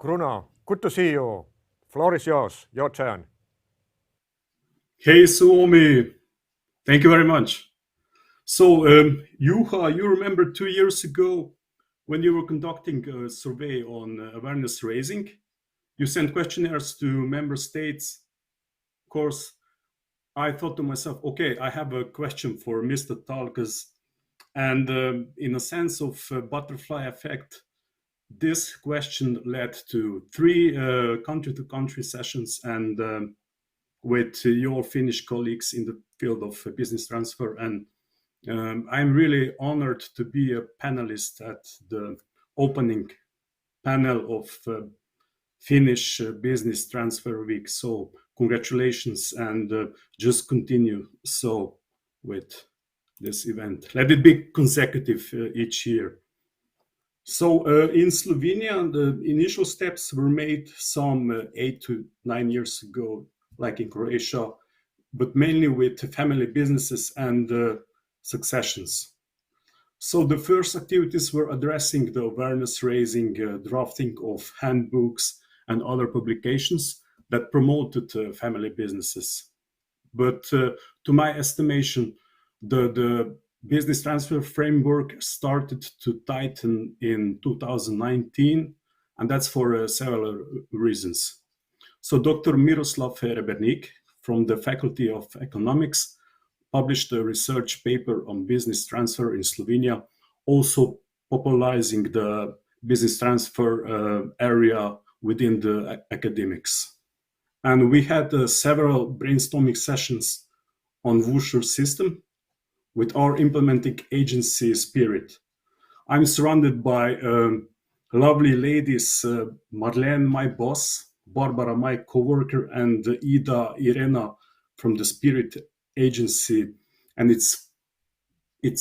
Kruno, good to see you. Floor is yours. Your turn. Hey, Suomi. Thank you very much. So, Juha, you remember 2 years ago when you were conducting a survey on awareness raising? You sent questionnaires to member states. Of course, I thought to myself, okay, I have a question for Mr. Tall, and in a sense of butterfly effect, this question led to 3 country-to-country sessions and with your Finnish colleagues in the field of business transfer. And I'm really honored to be a panelist at the opening panel of Finnish Business Transfer Week. So congratulations, and just continue so with this event. Let it be consecutive each year. So in Slovenia, the initial steps were made some 8 to 9 years ago, like in Croatia, but mainly with family businesses and successions. So the first activities were addressing the awareness raising, drafting of handbooks and other publications that promoted family businesses. But to my estimation, the business transfer framework started to tighten in 2019, and that's for several reasons. So Dr. Miroslav Rebernik from the Faculty of Economics published a research paper on business transfer in Slovenia, also popularizing the business transfer area within the academics. And we had several brainstorming sessions on voucher system with our implementing agency Spirit. I'm surrounded by lovely ladies, Marlene, my boss, Barbara, my coworker, and Ida, Irena from the Spirit agency. And it's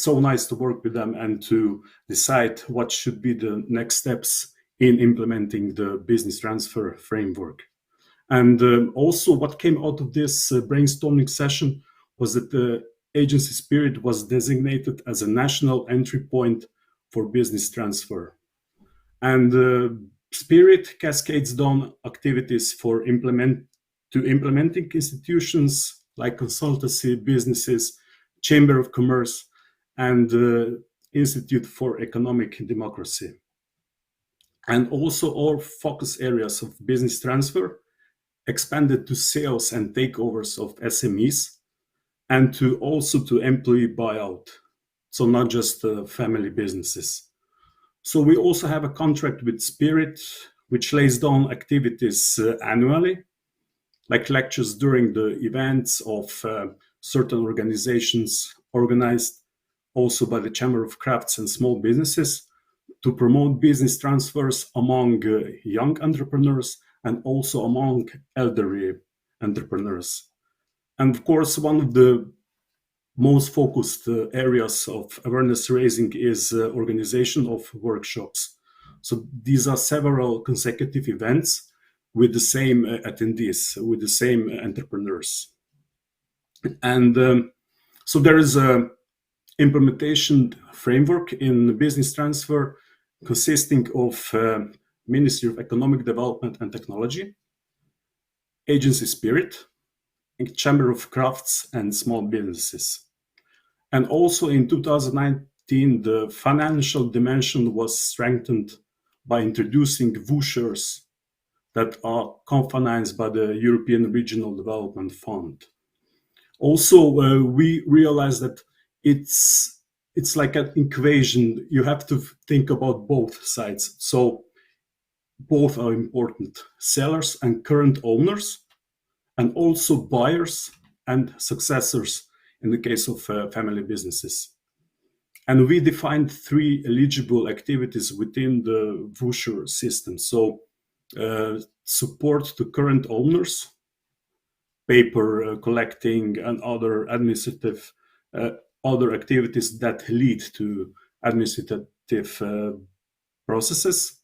so nice to work with them and to decide what should be the next steps in implementing the business transfer framework. And also what came out of this brainstorming session was that the agency Spirit was designated as a national entry point for business transfer. And Spirit cascades down activities for implementing institutions like consultancy, businesses, Chamber of Commerce, and Institute for Economic Democracy. And also our focus areas of business transfer expanded to sales and takeovers of SMEs, and also to employee buyout. So not just family businesses. So we also have a contract with Spirit, which lays down activities annually. like lectures during the events of certain organizations organized also by the Chamber of Crafts and Small Businesses to promote business transfers among young entrepreneurs and also among elderly entrepreneurs. And of course, one of the most focused areas of awareness raising is organization of workshops. So these are several consecutive events with the same attendees, with the same entrepreneurs. And so there is a implementation framework in business transfer consisting of Ministry of Economic Development and Technology, Agency Spirit, Chamber of Crafts and Small Businesses. And also in 2019, the financial dimension was strengthened by introducing vouchers that are co-financed by the European Regional Development Fund. Also, we realized that it's like an equation. You have to think about both sides. So both are important, sellers and current owners, and also buyers and successors in the case of family businesses. And we defined 3 eligible activities within the voucher system. So support to current owners, paper collecting and other administrative other activities that lead to administrative processes.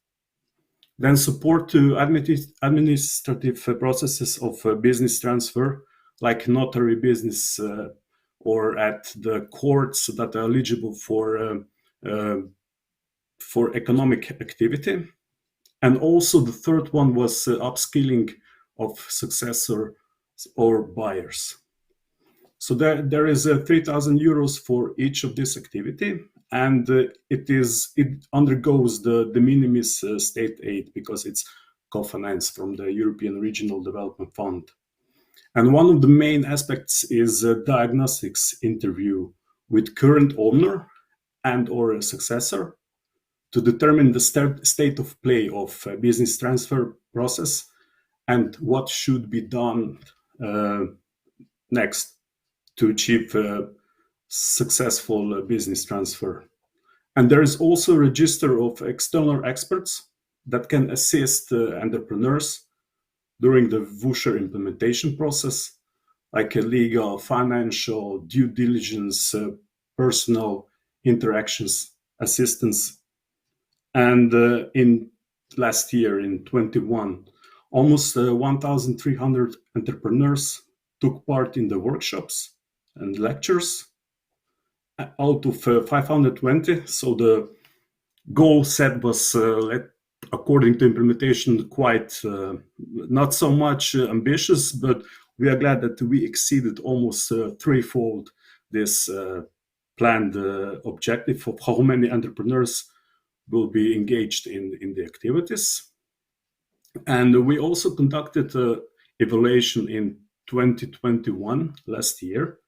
Then support to administrative processes of business transfer, like notary business or at the courts that are eligible for economic activity. And also the third one was upskilling of successor or buyers. So there is 3,000 euros for each of this activity, and it undergoes the de minimis state aid because it's co-financed from the European Regional Development Fund. And one of the main aspects is a diagnostics interview with current owner and or a successor to determine the state of play of business transfer process and what should be done next to achieve successful business transfer. And there is also a register of external experts that can assist entrepreneurs during the voucher implementation process, like a legal, financial, due diligence, personal interactions, assistance. And in last year, in 21, almost 1,300 entrepreneurs took part in the workshops and lectures out of 520. So the goal set was, according to implementation, quite not so much ambitious, but we are glad that we exceeded almost threefold this planned objective of how many entrepreneurs will be engaged in the activities. And we also conducted an evaluation in 2021, last year.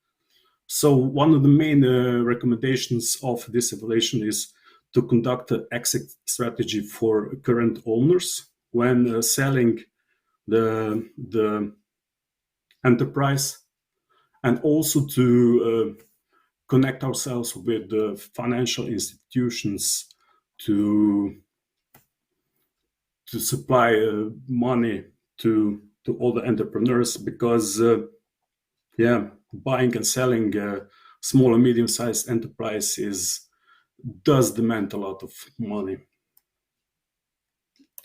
So one of the main recommendations of this evaluation is to conduct an exit strategy for current owners when selling the enterprise, and also to connect ourselves with the financial institutions to supply money to all the entrepreneurs, because buying and selling small and medium-sized enterprises does demand a lot of money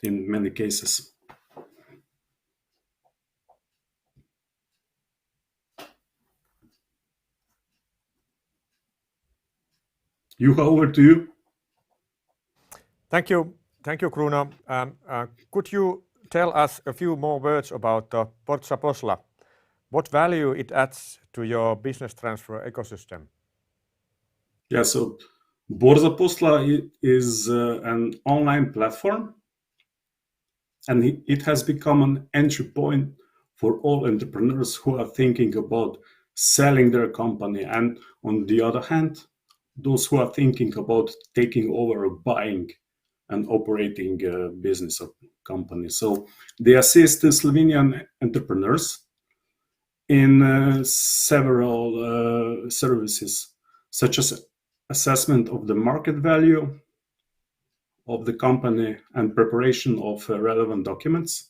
in many cases. Juha, over to you. Thank you, Kruno. Could you tell us a few more words about Borza Posla? What value it adds to your business transfer ecosystem? Yeah, so Borza Posla is an online platform, and it has become an entry point for all entrepreneurs who are thinking about selling their company, and on the other hand, those who are thinking about taking over or buying an operating business or company. So they assist Slovenian entrepreneurs in several services, such as assessment of the market value of the company and preparation of relevant documents,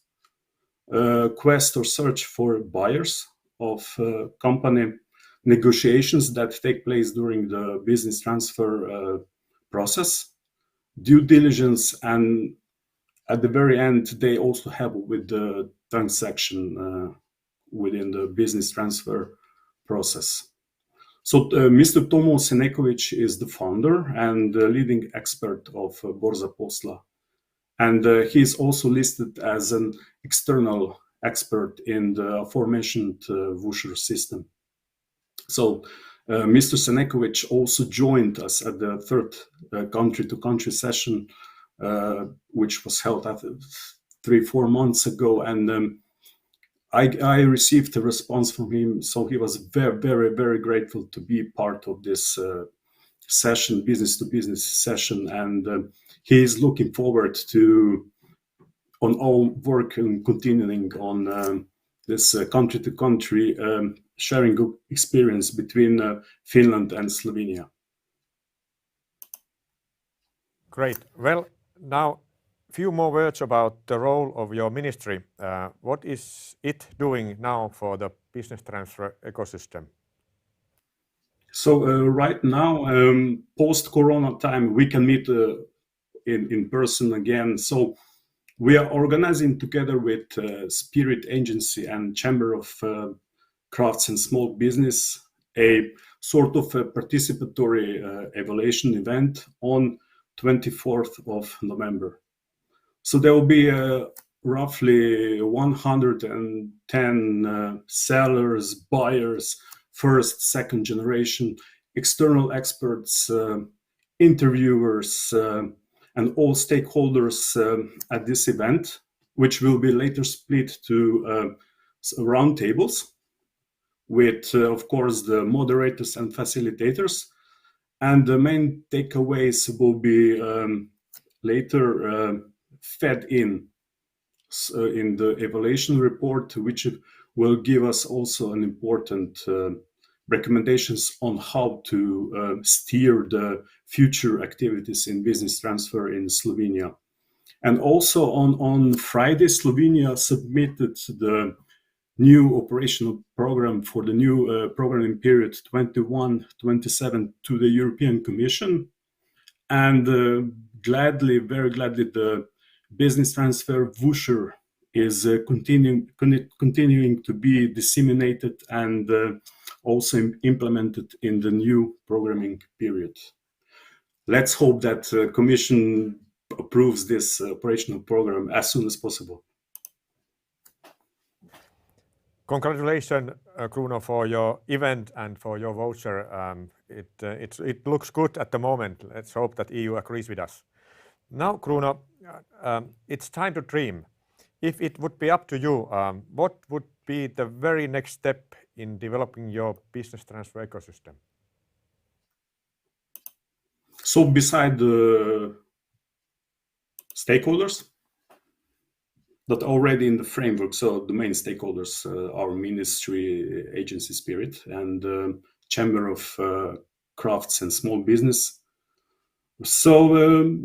quest or search for buyers of company, negotiations that take place during the business transfer process, due diligence, and at the very end, they also help with the transaction within the business transfer process. So Mr. Tomo Senekovic is the founder and the leading expert of Borza Posla. And he is also listed as an external expert in the aforementioned voucher system. So Mr. Senekovic also joined us at the third country-to-country session, which was held 3-4 months ago. And I received a response from him, so he was very, very, very grateful to be part of this session, business-to-business session, and he is looking forward to on all work and continuing on this country-to-country sharing of experience between Finland and Slovenia. Great. Well, now few more words about the role of your ministry. What is it doing now for the business transfer ecosystem? So right now, post-Corona time, we can meet in person again. So we are organizing together with Spirit Agency and Chamber of Crafts and Small Business a sort of a participatory evaluation event on 24th of November. So there will be roughly 110 sellers, buyers, first, second generation, external experts, interviewers, and all stakeholders at this event, which will be later split to roundtables with, of course, the moderators and facilitators. And the main takeaways will be later fed in the evaluation report, which will give us also an important recommendations on how to steer the future activities in business transfer in Slovenia. And also on Friday, Slovenia submitted the new operational program for the new programming period 21-27 to the European Commission. And very gladly, the business transfer voucher is continuing to be disseminated and also implemented in the new programming period. Let's hope that the Commission approves this operational program as soon as possible. Congratulations, Kruno, for your event and for your voucher. It looks good at the moment. Let's hope that EU agrees with us. Now, Kruno, it's time to dream. If it would be up to you, what would be the very next step in developing your business transfer ecosystem? So beside the stakeholders that are already in the framework, so the main stakeholders, our ministry, agency Spirit, and Chamber of Crafts and Small Business. So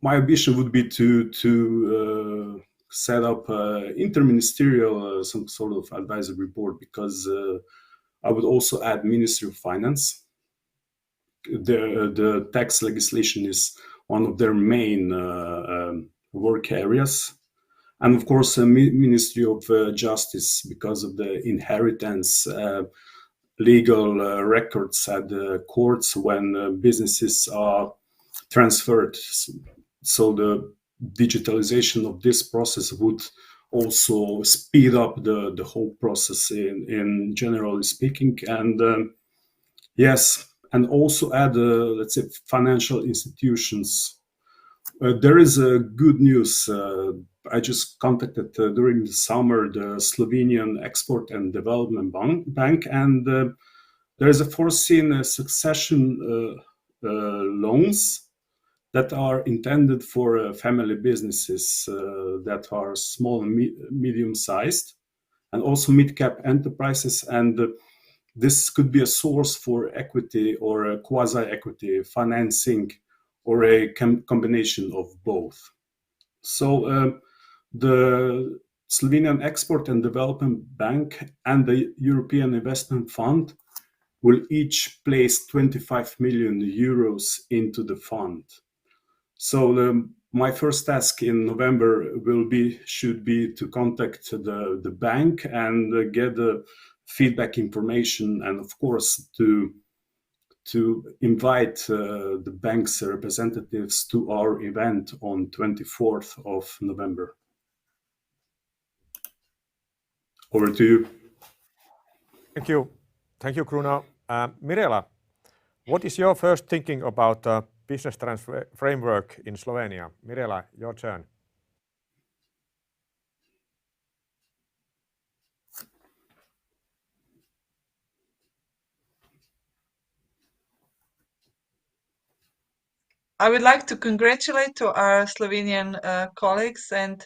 my ambition would be to set up interministerial, some sort of advisory board, because I would also add Ministry of Finance. The tax legislation is one of their main work areas. And of course, Ministry of Justice, because of the inheritance, legal records at the courts when businesses are transferred. So the digitalization of this process would also speed up the whole process in generally speaking. And yes, and also add, let's say, financial institutions. There is good news. I just contacted during the summer the Slovenian Export and Development Bank, and there is a foreseen succession loans that are intended for family businesses that are small and medium-sized, and also mid-cap enterprises. And this could be a source for equity or a quasi-equity financing, or a combination of both. So the Slovenian Export and Development Bank and the European Investment Fund will each place 25 million euros into the fund. So my first task in November should be to contact the bank and get the feedback information, and of course to invite the bank's representatives to our event on 24th of November. Over to you. Thank you. Thank you, Kruno. Mirela, what is your first thinking about business transfer framework in Slovenia? Mirela, your turn. I would like to congratulate to our Slovenian colleagues, and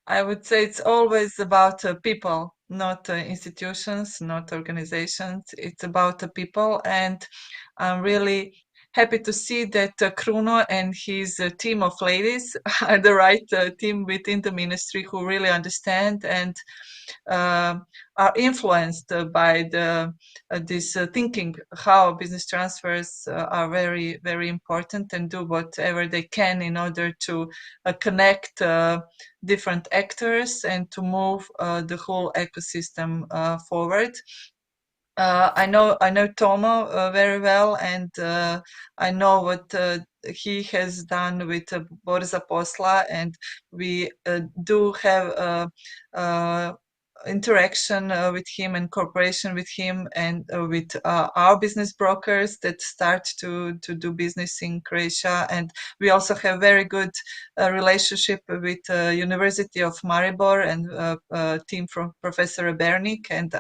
I would say it's always about people, not institutions, not organizations. It's about the people, and I'm really happy to see that Kruno and his team of ladies are the right team within the ministry who really understand and are influenced by this thinking how business transfers are very, very important, and do whatever they can in order to connect different actors and to move the whole ecosystem forward. I know Tomo very well, and I know what he has done with Borza Posla, and we do have interaction with him and cooperation with him, and with our business brokers that start to do business in Croatia. And we also have very good relationship with University of Maribor and team from Professor Bernik. And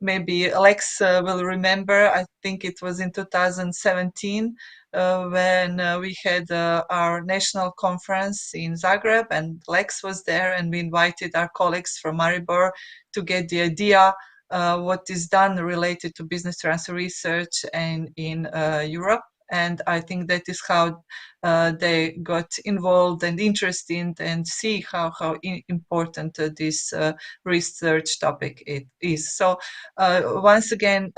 maybe Lex will remember, I think it was in 2017 when we had our national conference in Zagreb, and Lex was there, and we invited our colleagues from Maribor to get the idea what is done related to business transfer research and in Europe. And I think that is how they got involved and interested, and see how important this research topic it is. So once again,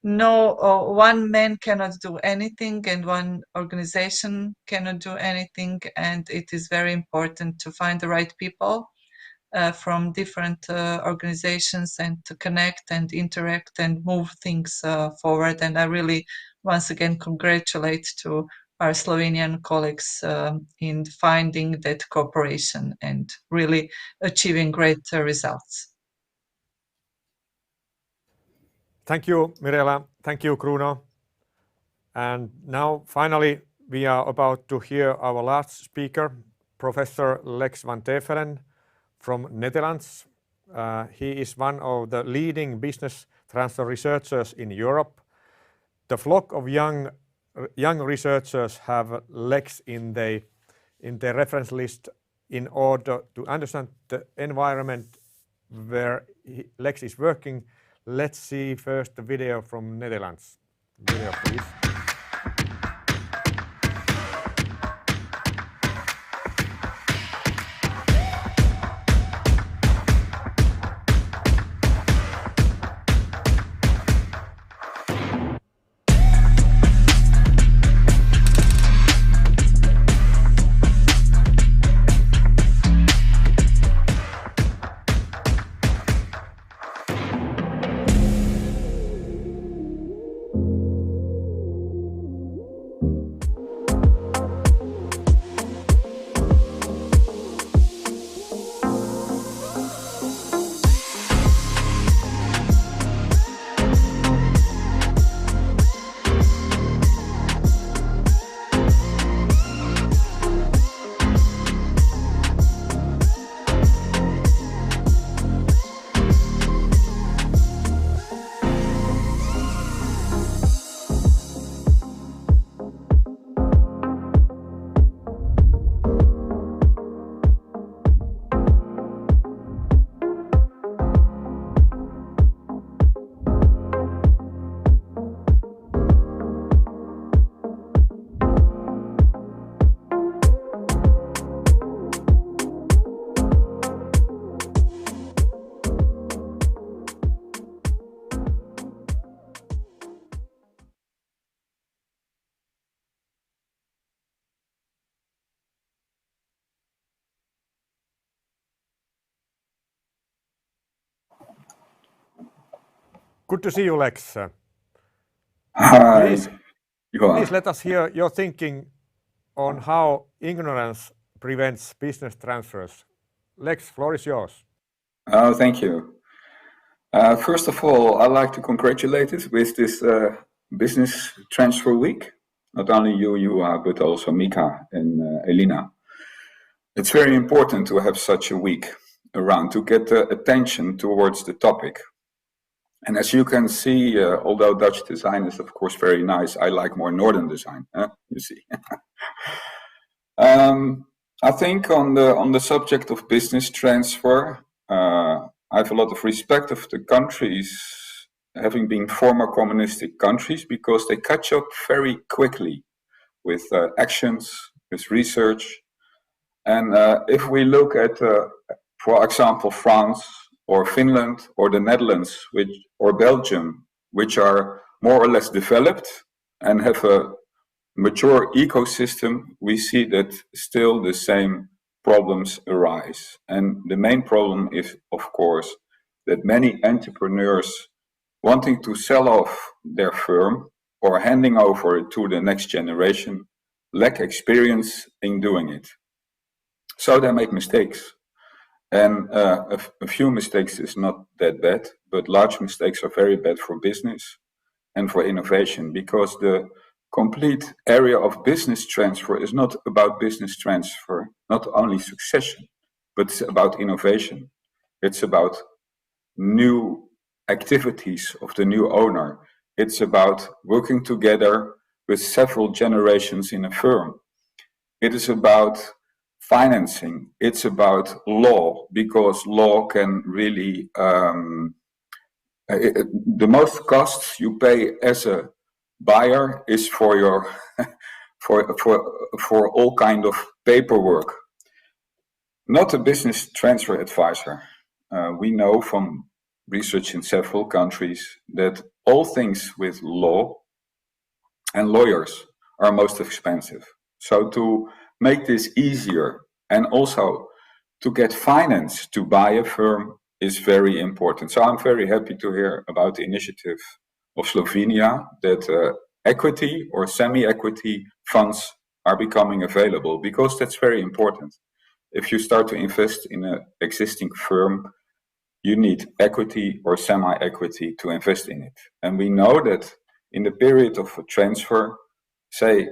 no, one man cannot do anything, and one organization cannot do anything, and it is very important to find the right people from different organizations, and to connect and interact and move things forward. And I really, once again, congratulate to our Slovenian colleagues in finding that cooperation and really achieving great results. Thank you, Mirela. Thank you, Kruno. And now, finally, we are about to hear our last speaker, Professor Lex van Teeffelen from Netherlands. He is one of the leading business transfer researchers in Europe. The flock of young researchers have Lex in their reference list in order to understand the environment where Lex is working. Let's see first the video from Netherlands. Video, please. Good to see you, Lex. Hi. Please let us hear your thinking on how ignorance prevents business transfers. Lex, floor is yours. Oh, thank you. First of all, I'd like to congratulate you with this business transfer week. Not only you, but also Mika and Elina. It's very important to have such a week around to get the attention towards the topic. And as you can see, although Dutch design is of course very nice, I like more Northern design. You see. I think on the subject of business transfer, I have a lot of respect of the countries having been former communistic countries because they catch up very quickly with actions, with research. And if we look at, for example, France or Finland or the Netherlands or Belgium, which are more or less developed and have a mature ecosystem, we see that still the same problems arise. And the main problem is, of course, that many entrepreneurs wanting to sell off their firm or handing over it to the next generation lack experience in doing it. So they make mistakes. And a few mistakes is not that bad, but large mistakes are very bad for business and for innovation, because the complete area of business transfer is not about business transfer, not only succession, but it's about innovation. It's about new activities of the new owner. It's about working together with several generations in a firm. It is about financing. It's about law, because law can really the most costs you pay as a buyer is for your for all kind of paperwork. Not a business transfer advisor. We know from research in several countries that all things with law and lawyers are most expensive. So to make this easier and also to get finance to buy a firm is very important. So I'm very happy to hear about the initiative of Slovenia that equity or semi-equity funds are becoming available, because that's very important. If you start to invest in an existing firm, you need equity or semi-equity to invest in it. And we know that in the period of a transfer, say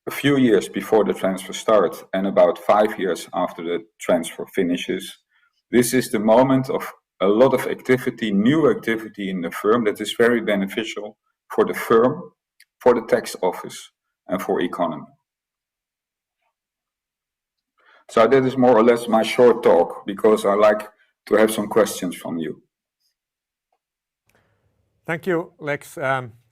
a few years before the transfer starts and about 5 years after the transfer finishes, this is the moment of a lot of activity, new activity in the firm that is very beneficial for the firm, for the tax office, and for economy. So that is more or less my short talk, because I like to have some questions from you. Thank you, Lex.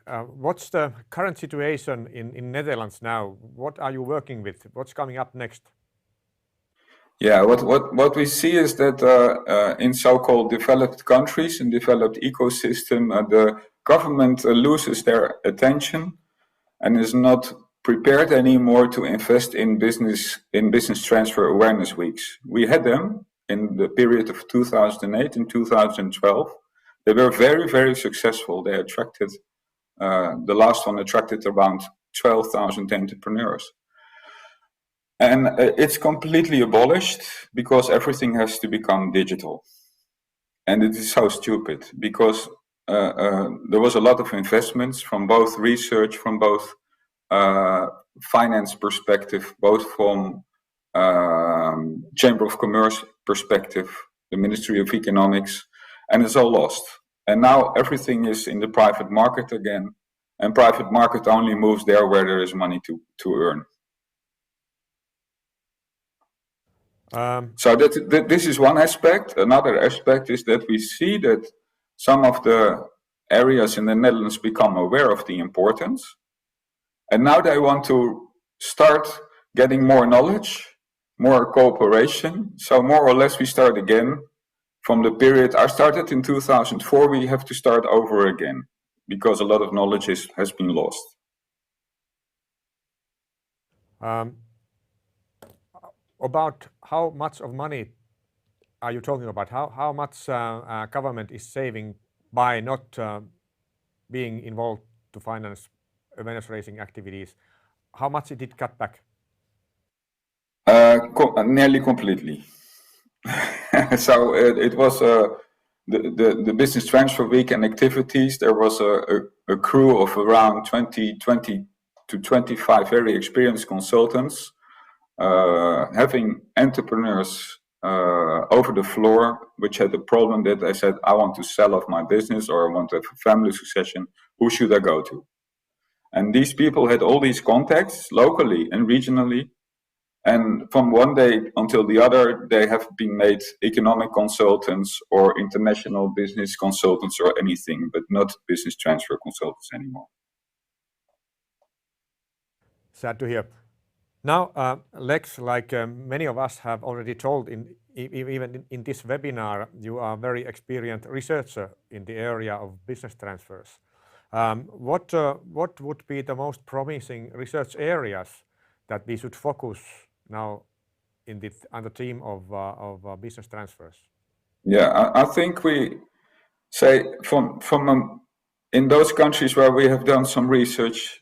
What's the current situation in Netherlands now? What are you working with? What's coming up next? Yeah, what we see is that in so-called developed countries, in developed ecosystem, the government loses their attention and is not prepared anymore to invest in business transfer awareness weeks. We had them in the period of 2008 and 2012. They were very, very successful. They attracted, the last one attracted around 12,000 entrepreneurs. And it's completely abolished because everything has to become digital. And it is so stupid, because there was a lot of investments from both research, from both finance perspective, both from Chamber of Commerce perspective, the Ministry of Economics, and it's all lost. And now everything is in the private market again, and private market only moves there where there is money to earn. So that this is one aspect. Another aspect is that we see that some of the areas in the Netherlands become aware of the importance, and now they want to start getting more knowledge, more cooperation. So more or less we start again from the period I started in 2004. We have to start over again because a lot of knowledge has been lost. About how much of money are you talking about? How much government is saving by not being involved to finance awareness raising activities? How much it did cut back? Nearly completely. So it was the business transfer week and activities. There was a crew of around 20 to 25 very experienced consultants, having entrepreneurs over the floor, which had the problem that I said, I want to sell off my business or I want to have a family succession. Who should I go to? And these people had all these contacts locally and regionally. And from one day until the other, they have been made economic consultants or international business consultants or anything, but not business transfer consultants anymore. Sad to hear. Now, Lex, like many of us have already told, even in this webinar, you are a very experienced researcher in the area of business transfers. What would be the most promising research areas that we should focus now on the team of business transfers? Yeah, I think we say in those countries where we have done some research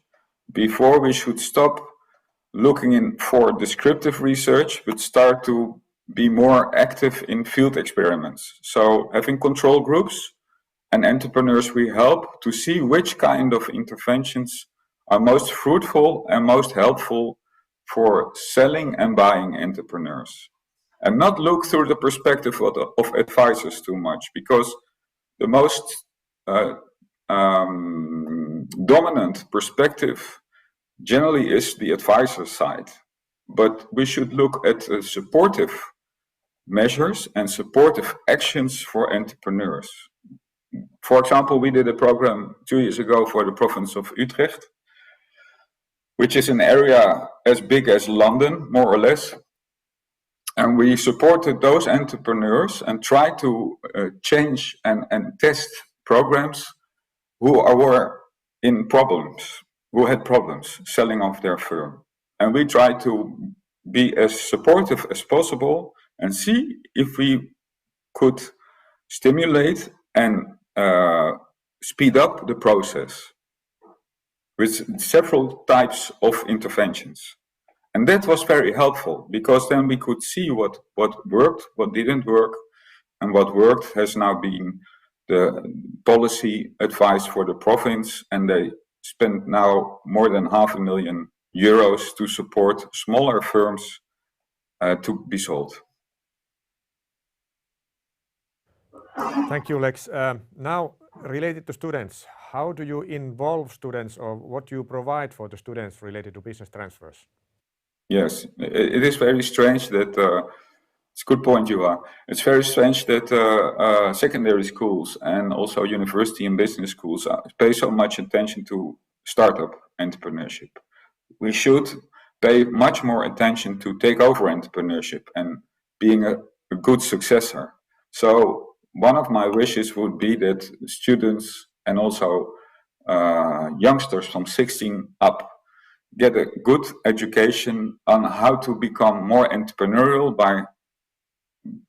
before, we should stop looking for descriptive research, but start to be more active in field experiments. So having control groups and entrepreneurs we help to see which kind of interventions are most fruitful and most helpful for selling and buying entrepreneurs. And not look through the perspective of advisors too much, because the most dominant perspective generally is the advisor side. But we should look at supportive measures and supportive actions for entrepreneurs. For example, we did a program 2 years ago for the province of Utrecht, which is an area as big as London, more or less. And we supported those entrepreneurs and tried to change and test programs who were in problems, who had problems selling off their firm. And we tried to be as supportive as possible and see if we could stimulate and speed up the process with several types of interventions. And that was very helpful, because then we could see what worked, what didn't work, and what worked has now been the policy advice for the province, and they spend now more than €500,000 to support smaller firms to be sold. Thank you, Lex. Now, related to students, how do you involve students, or what do you provide for the students related to business transfers? Yes, it is very strange that, it's a good point, Juha. It's very strange that secondary schools and also university and business schools pay so much attention to startup entrepreneurship. We should pay much more attention to take over entrepreneurship and being a good successor. So one of my wishes would be that students and also youngsters from 16 up get a good education on how to become more entrepreneurial by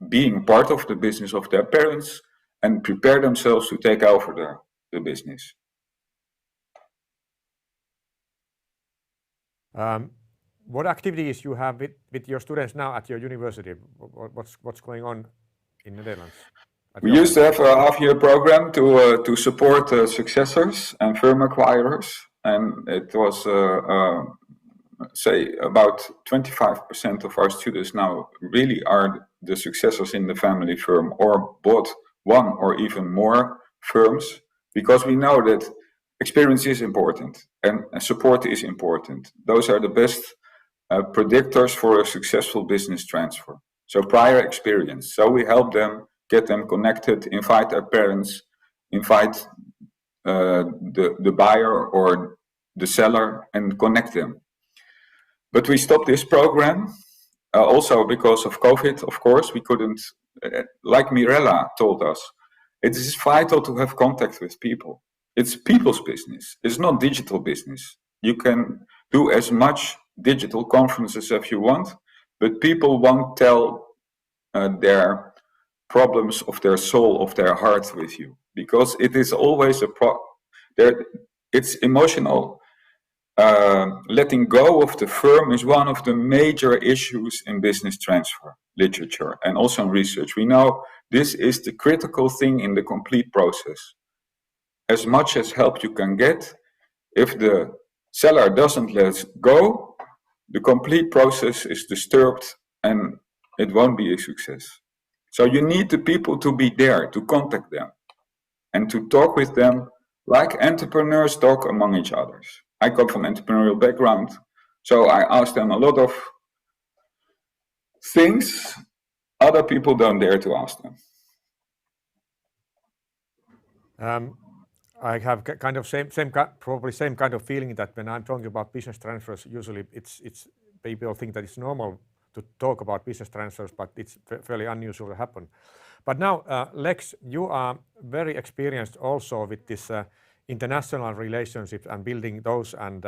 being part of the business of their parents and prepare themselves to take over the business. What activities you have with your students now at your university? What's going on in the Netherlands? We used to have a half-year program to support successors and firm acquirers, and it was say about 25% of our students now really are the successors in the family firm or bought one or even more firms, because we know that experience is important and support is important. Those are the best predictors for a successful business transfer. So prior experience. So we help them, get them connected, invite their parents, invite the buyer or the seller and connect them. But we stopped this program also because of COVID, of course. We couldn't, like Mirela told us, it is vital to have contact with people. It's people's business. It's not digital business. You can do as much digital conferences as you want, but people won't tell their problems of their soul, of their heart with you. because it is always it's emotional. Letting go of the firm is one of the major issues in business transfer literature and also in research. We know this is the critical thing in the complete process. As much as help you can get, if the seller doesn't let go, the complete process is disturbed and it won't be a success. So you need the people to be there, to contact them and to talk with them like entrepreneurs talk among each other. I come from an entrepreneurial background, so I ask them a lot of things other people don't dare to ask them. I have kind of probably same kind of feeling that when I'm talking about business transfers, usually it's people think that it's normal to talk about business transfers, but it's fairly unusual to happen. But now, Lex, you are very experienced also with this international relationships and building those, and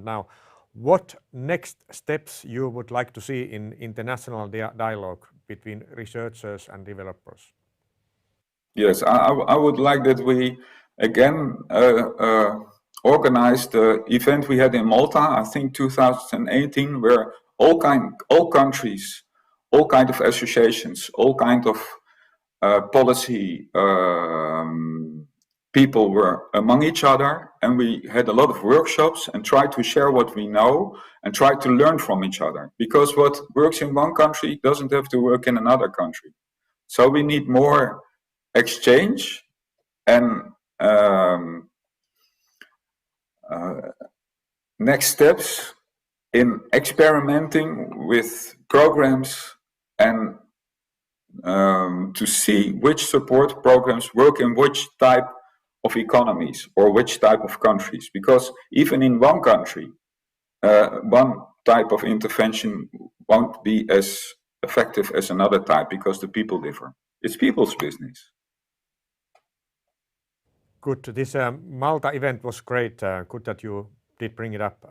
now, what next steps you would like to see in international dialogue between researchers and developers? Yes, I would like that we again organize the event we had in Malta, I think 2018, where all countries, all kind of associations, all kind of policy people were among each other, and we had a lot of workshops and tried to share what we know and try to learn from each other, because what works in one country doesn't have to work in another country. So we need more exchange and next steps in experimenting with programs and to see which support programs work in which type of economies or which type of countries, because even in one country, one type of intervention won't be as effective as another type because the people differ. It's people's business. Good. This Malta event was great. Good that you did bring it up.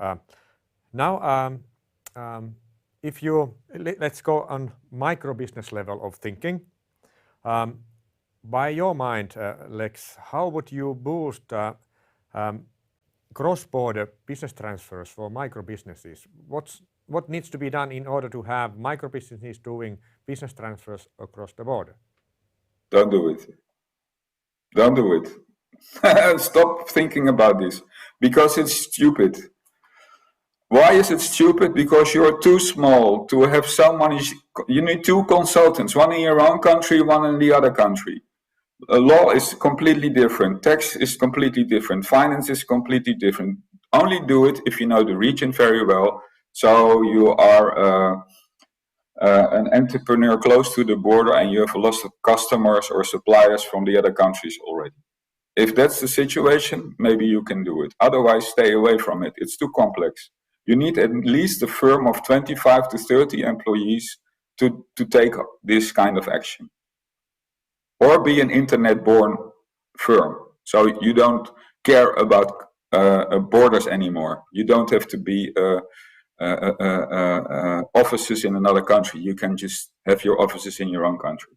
Now, if you let's go on micro business level of thinking. By your mind, Lex, how would you boost cross-border business transfers for micro businesses? What needs to be done in order to have micro businesses doing business transfers across the border? Don't do it. Don't do it. Stop thinking about this, because it's stupid. Why is it stupid? Because you're too small to have so many. You need two consultants, one in your own country, one in the other country. Law is completely different. Tax is completely different. Finance is completely different. Only do it if you know the region very well. So you are an entrepreneur close to the border and you have a lot of customers or suppliers from the other countries already. If that's the situation, maybe you can do it. Otherwise, stay away from it. It's too complex. You need at least a firm of 25 to 30 employees to take this kind of action. Or be an internet-born firm. So you don't care about borders anymore. You don't have to be offices in another country. You can just have your offices in your own country.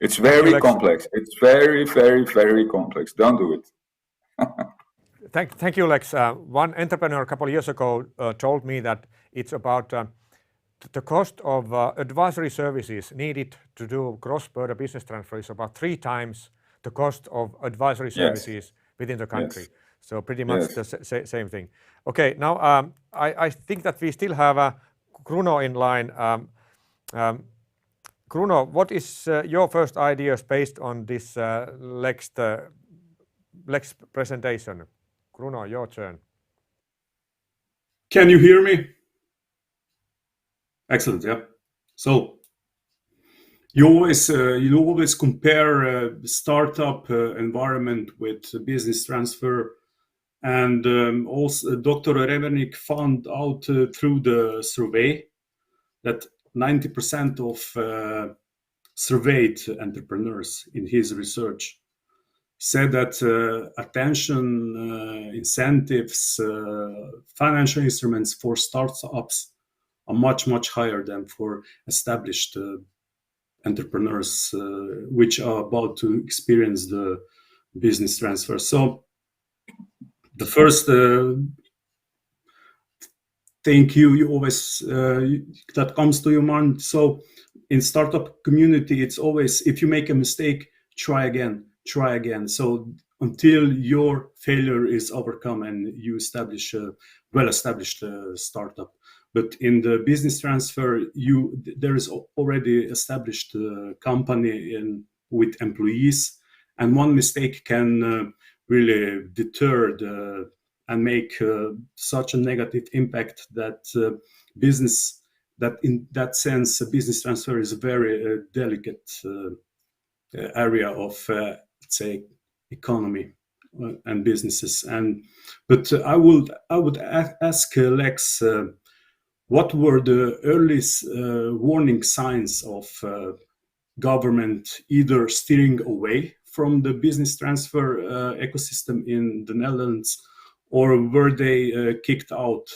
It's very complex. It's very, very, very complex. Don't do it. Thank you, Lex. One entrepreneur a couple of years ago told me that it's about the cost of advisory services needed to do cross-border business transfer is about 3 times the cost of advisory services within the country. Yes. So pretty much the same thing. Okay, now I think that we still have Kruno in line. Kruno, what is your first ideas based on this Lex presentation? Kruno, your turn. Can you hear me? Excellent, yeah. So you always compare startup environment with business transfer, and also Dr. Revernik found out through the survey that 90% of surveyed entrepreneurs in his research said that attention, incentives, financial instruments for startups are much, much higher than for established entrepreneurs which are about to experience the business transfer. So the first thing you always that comes to your mind. So in startup community, it's always, if you make a mistake, try again. So until your failure is overcome and you establish a well-established startup. But in the business transfer, there is already established company with employees, and one mistake can really deter and make such a negative impact that business. That in that sense, business transfer is a very delicate area of, let's say, economy and businesses. But I would ask Lex, what were the earliest warning signs of government either steering away from the business transfer ecosystem in the Netherlands, or were they kicked out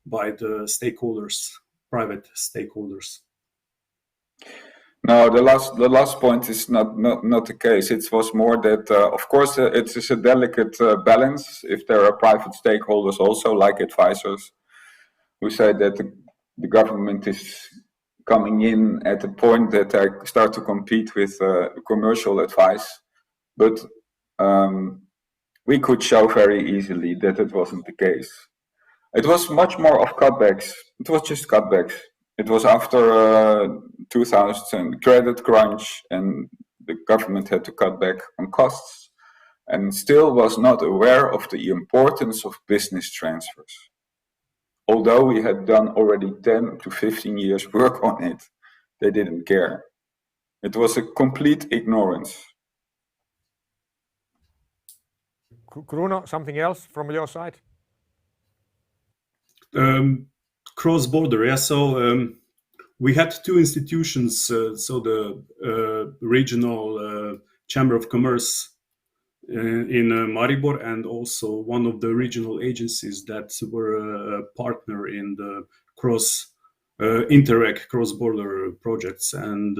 by the stakeholders, private stakeholders? No, the last point is not the case. It was more that, of course, it is a delicate balance if there are private stakeholders also, like advisors, who say that the government is coming in at the point that they start to compete with commercial advice. But we could show very easily that it wasn't the case. It was much more of cutbacks. It was just cutbacks. It was after 2000 credit crunch, and the government had to cut back on costs, and still was not aware of the importance of business transfers. Although we had done already 10 to 15 years work on it, they didn't care. It was a complete ignorance. Kruno, something else from your side? Cross-border, yeah. So we had two institutions, so the regional Chamber of Commerce in Maribor, and also one of the regional agencies that were a partner in the Interreg cross-border projects. And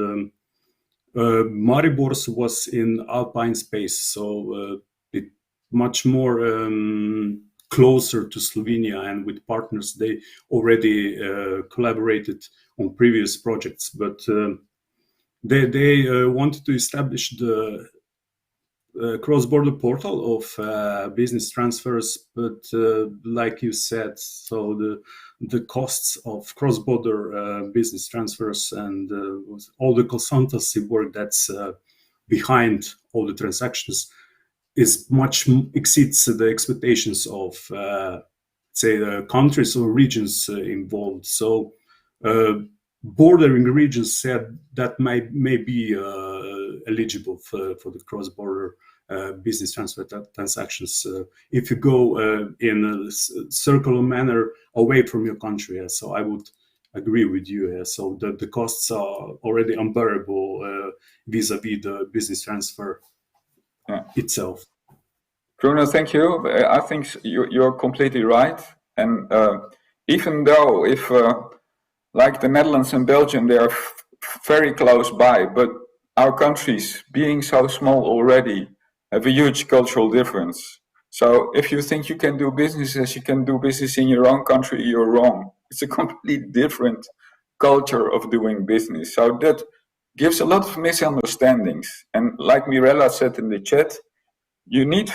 Maribor's was in Alpine space, so it much more closer to Slovenia, and with partners they already collaborated on previous projects, but they wanted to establish the cross-border portal of business transfers, but like you said, so the costs of cross-border business transfers and all the consultancy work that's behind all the transactions is much exceeds the expectations of say the countries or regions involved. So bordering regions said that may be eligible for the cross-border business transfer transactions if you go in a circular manner away from your country. So I would agree with you. So the costs are already unbearable vis-a-vis the business transfer itself. Kruno, thank you. I think you're completely right. And even though if like the Netherlands and Belgium, they are very close by, but our countries, being so small already, have a huge cultural difference. So if you think you can do business as you can do business in your own country, you're wrong. It's a completely different culture of doing business. So that gives a lot of misunderstandings. And like Mirela said in the chat, you need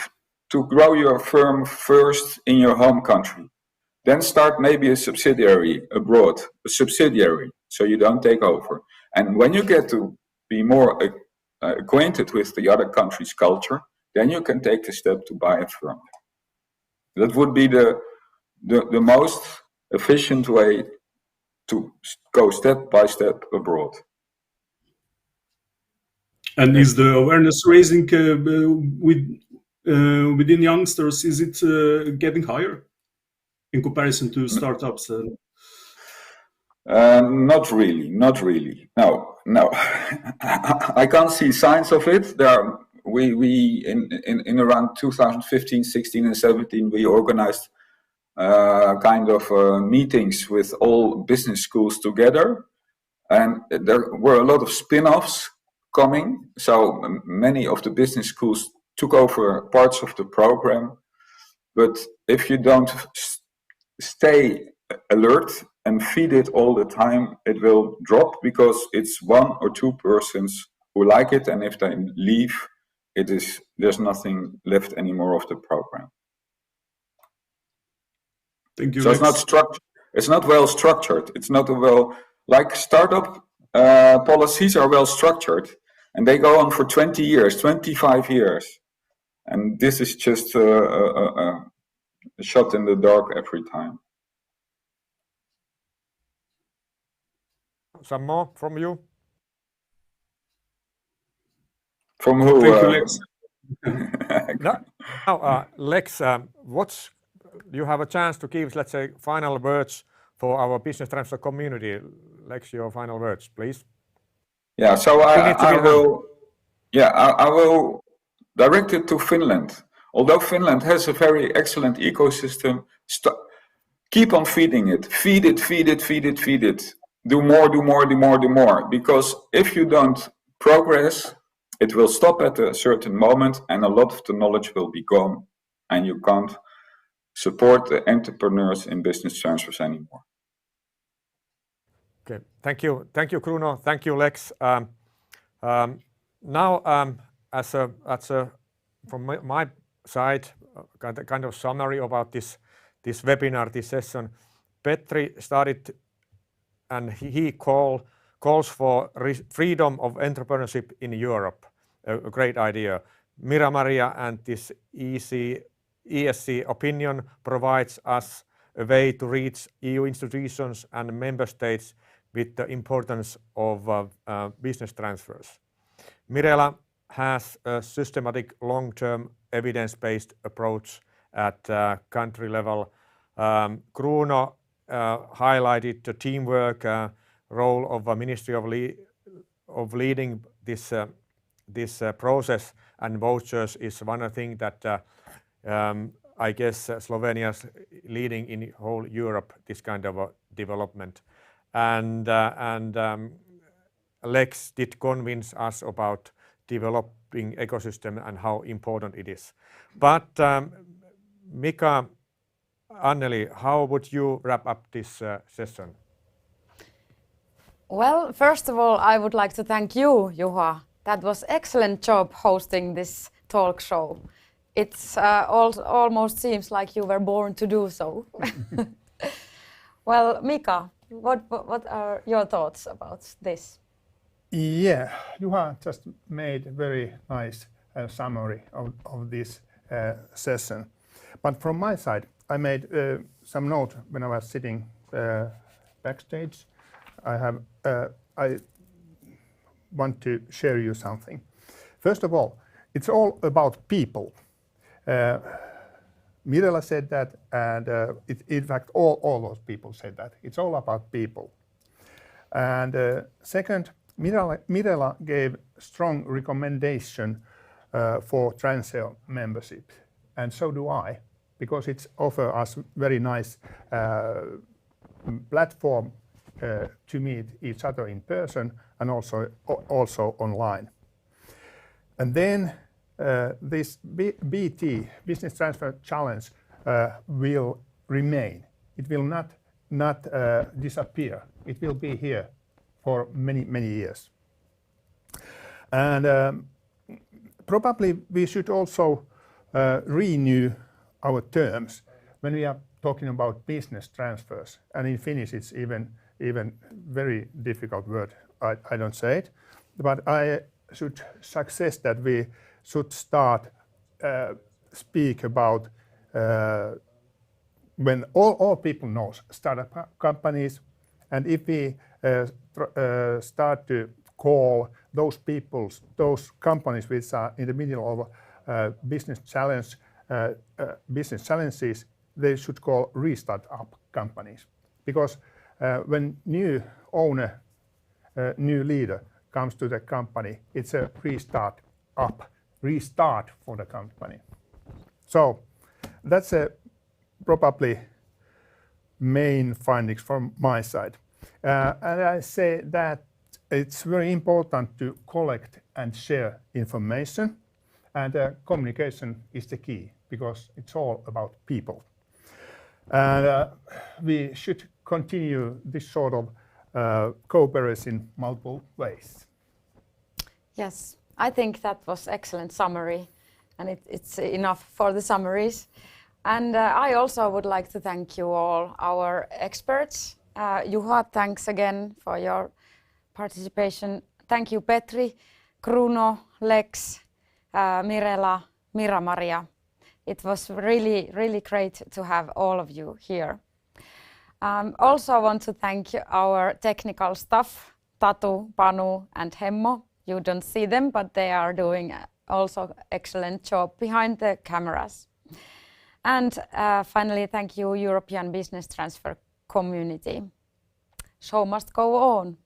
to grow your firm first in your home country. Then start maybe a subsidiary abroad, so you don't take over. And when you get to be more acquainted with the other country's culture, then you can take the step to buy a firm. That would be the most efficient way to go step by step abroad. And is the awareness raising within youngsters, is it getting higher in comparison to startups? Not really. No. I can't see signs of it. We in around 2015, 16, and 17, we organized kind of meetings with all business schools together, And there were a lot of spin-offs coming. So many of the business schools took over parts of the program. But if you don't stay alert and feed it all the time, it will drop because it's 1 or 2 persons who like it, and if they leave, there's nothing left anymore of the program. Thank you, so Lex. it's not structured. It's not well structured. It's not like startup policies are well structured, and they go on for 20 years, 25 years, and this is just a shot in the dark every time. Some more from you? From who? Thank you, Lex. Now, Lex, you have a chance to give, let's say, final words for our business transfer community. Lex, your final words, please. Yeah, so I will direct it to Finland. Although Finland has a very excellent ecosystem, keep on feeding it. Feed it, feed it, feed it, feed it. Do more, do more, do more, do more. Because if you don't progress, it will stop at a certain moment and a lot of the knowledge will be gone. And you can't support the entrepreneurs in business transfers anymore. Okay, thank you. Thank you, Kruno. Thank you, Lex. Now, from my side, kind of summary about this webinar, this session, Petri started and he calls for freedom of entrepreneurship in Europe. A great idea. Mira-Maria and this ESC opinion provides us a way to reach EU institutions and member states with the importance of business transfers. Mirela has a systematic long-term evidence-based approach at country level. Kruno highlighted the teamwork role of a Ministry of leading this process, and vouchers is one thing that I guess Slovenia's leading in whole Europe this kind of a development. And Lex did convince us about developing ecosystem and how important it is. But Mika, Anneli, how would you wrap up this session? Well, first of all, I would like to thank you, Juha. That was excellent job hosting this talk show. It's almost seems like you were born to do so. Well, Mika, what are your thoughts about this? Yeah, Juha just made a very nice summary of this session. But from my side, I made some note when I was sitting backstage. I want to share you something. First of all, it's all about people. Mirela said that, and in fact, all those people said that. It's all about people. And second, Mirela gave strong recommendation for Transeo membership, and so do I, because it offers us very nice platform to meet each other in person and also online. And then this BT, Business Transfer Challenge, will remain. It will not disappear. It will be here for many years. And probably we should also renew our terms when we are talking about business transfers. And in Finnish, it's even very difficult word. I don't say it, but I should suggest that we should start speak about when all people know startup companies, and if we start to call those companies which are in the middle of business challenges, they should call restart up companies, because when new owner, new leader comes to the company, it's a restart for the company. So that's probably main findings from my side. And I say that it's very important to collect and share information, and communication is the key because it's all about people. And we should continue this sort of cooperation in multiple ways. Yes, I think that was excellent summary, and it's enough for the summaries. And I also would like to thank you all, our experts. Juha, thanks again for your participation. Thank you, Petri, Kruno, Lex, Mirela, Mira-Maria. It was really, really great to have all of you here. Also want to thank our technical staff, Tatu, Panu and Hemmo. You don't see them, but they are doing also excellent job behind the cameras. And finally, thank you, European Business Transfer community. Show must go on.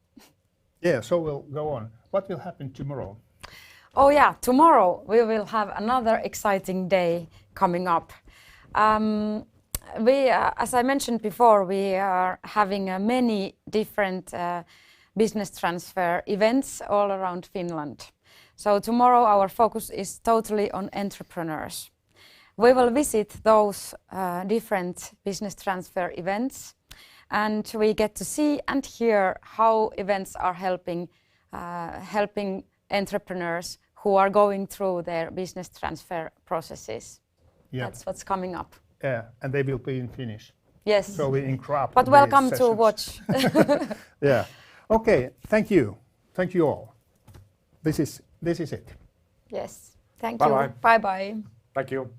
Yeah, so we'll go on. What will happen tomorrow? Oh yeah, tomorrow we will have another exciting day coming up. As I mentioned before, we are having many different business transfer events all around Finland. So tomorrow our focus is totally on entrepreneurs. We will visit those different business transfer events, and we get to see and hear how events are helping entrepreneurs who are going through their business transfer processes. Yeah. That's what's coming up. Yeah, and they will be in Finnish. Yes. So we interrupt. But welcome to watch. Yeah. Okay. Thank you. Thank you all. This is it. Yes. Thank you. Bye bye. Thank you.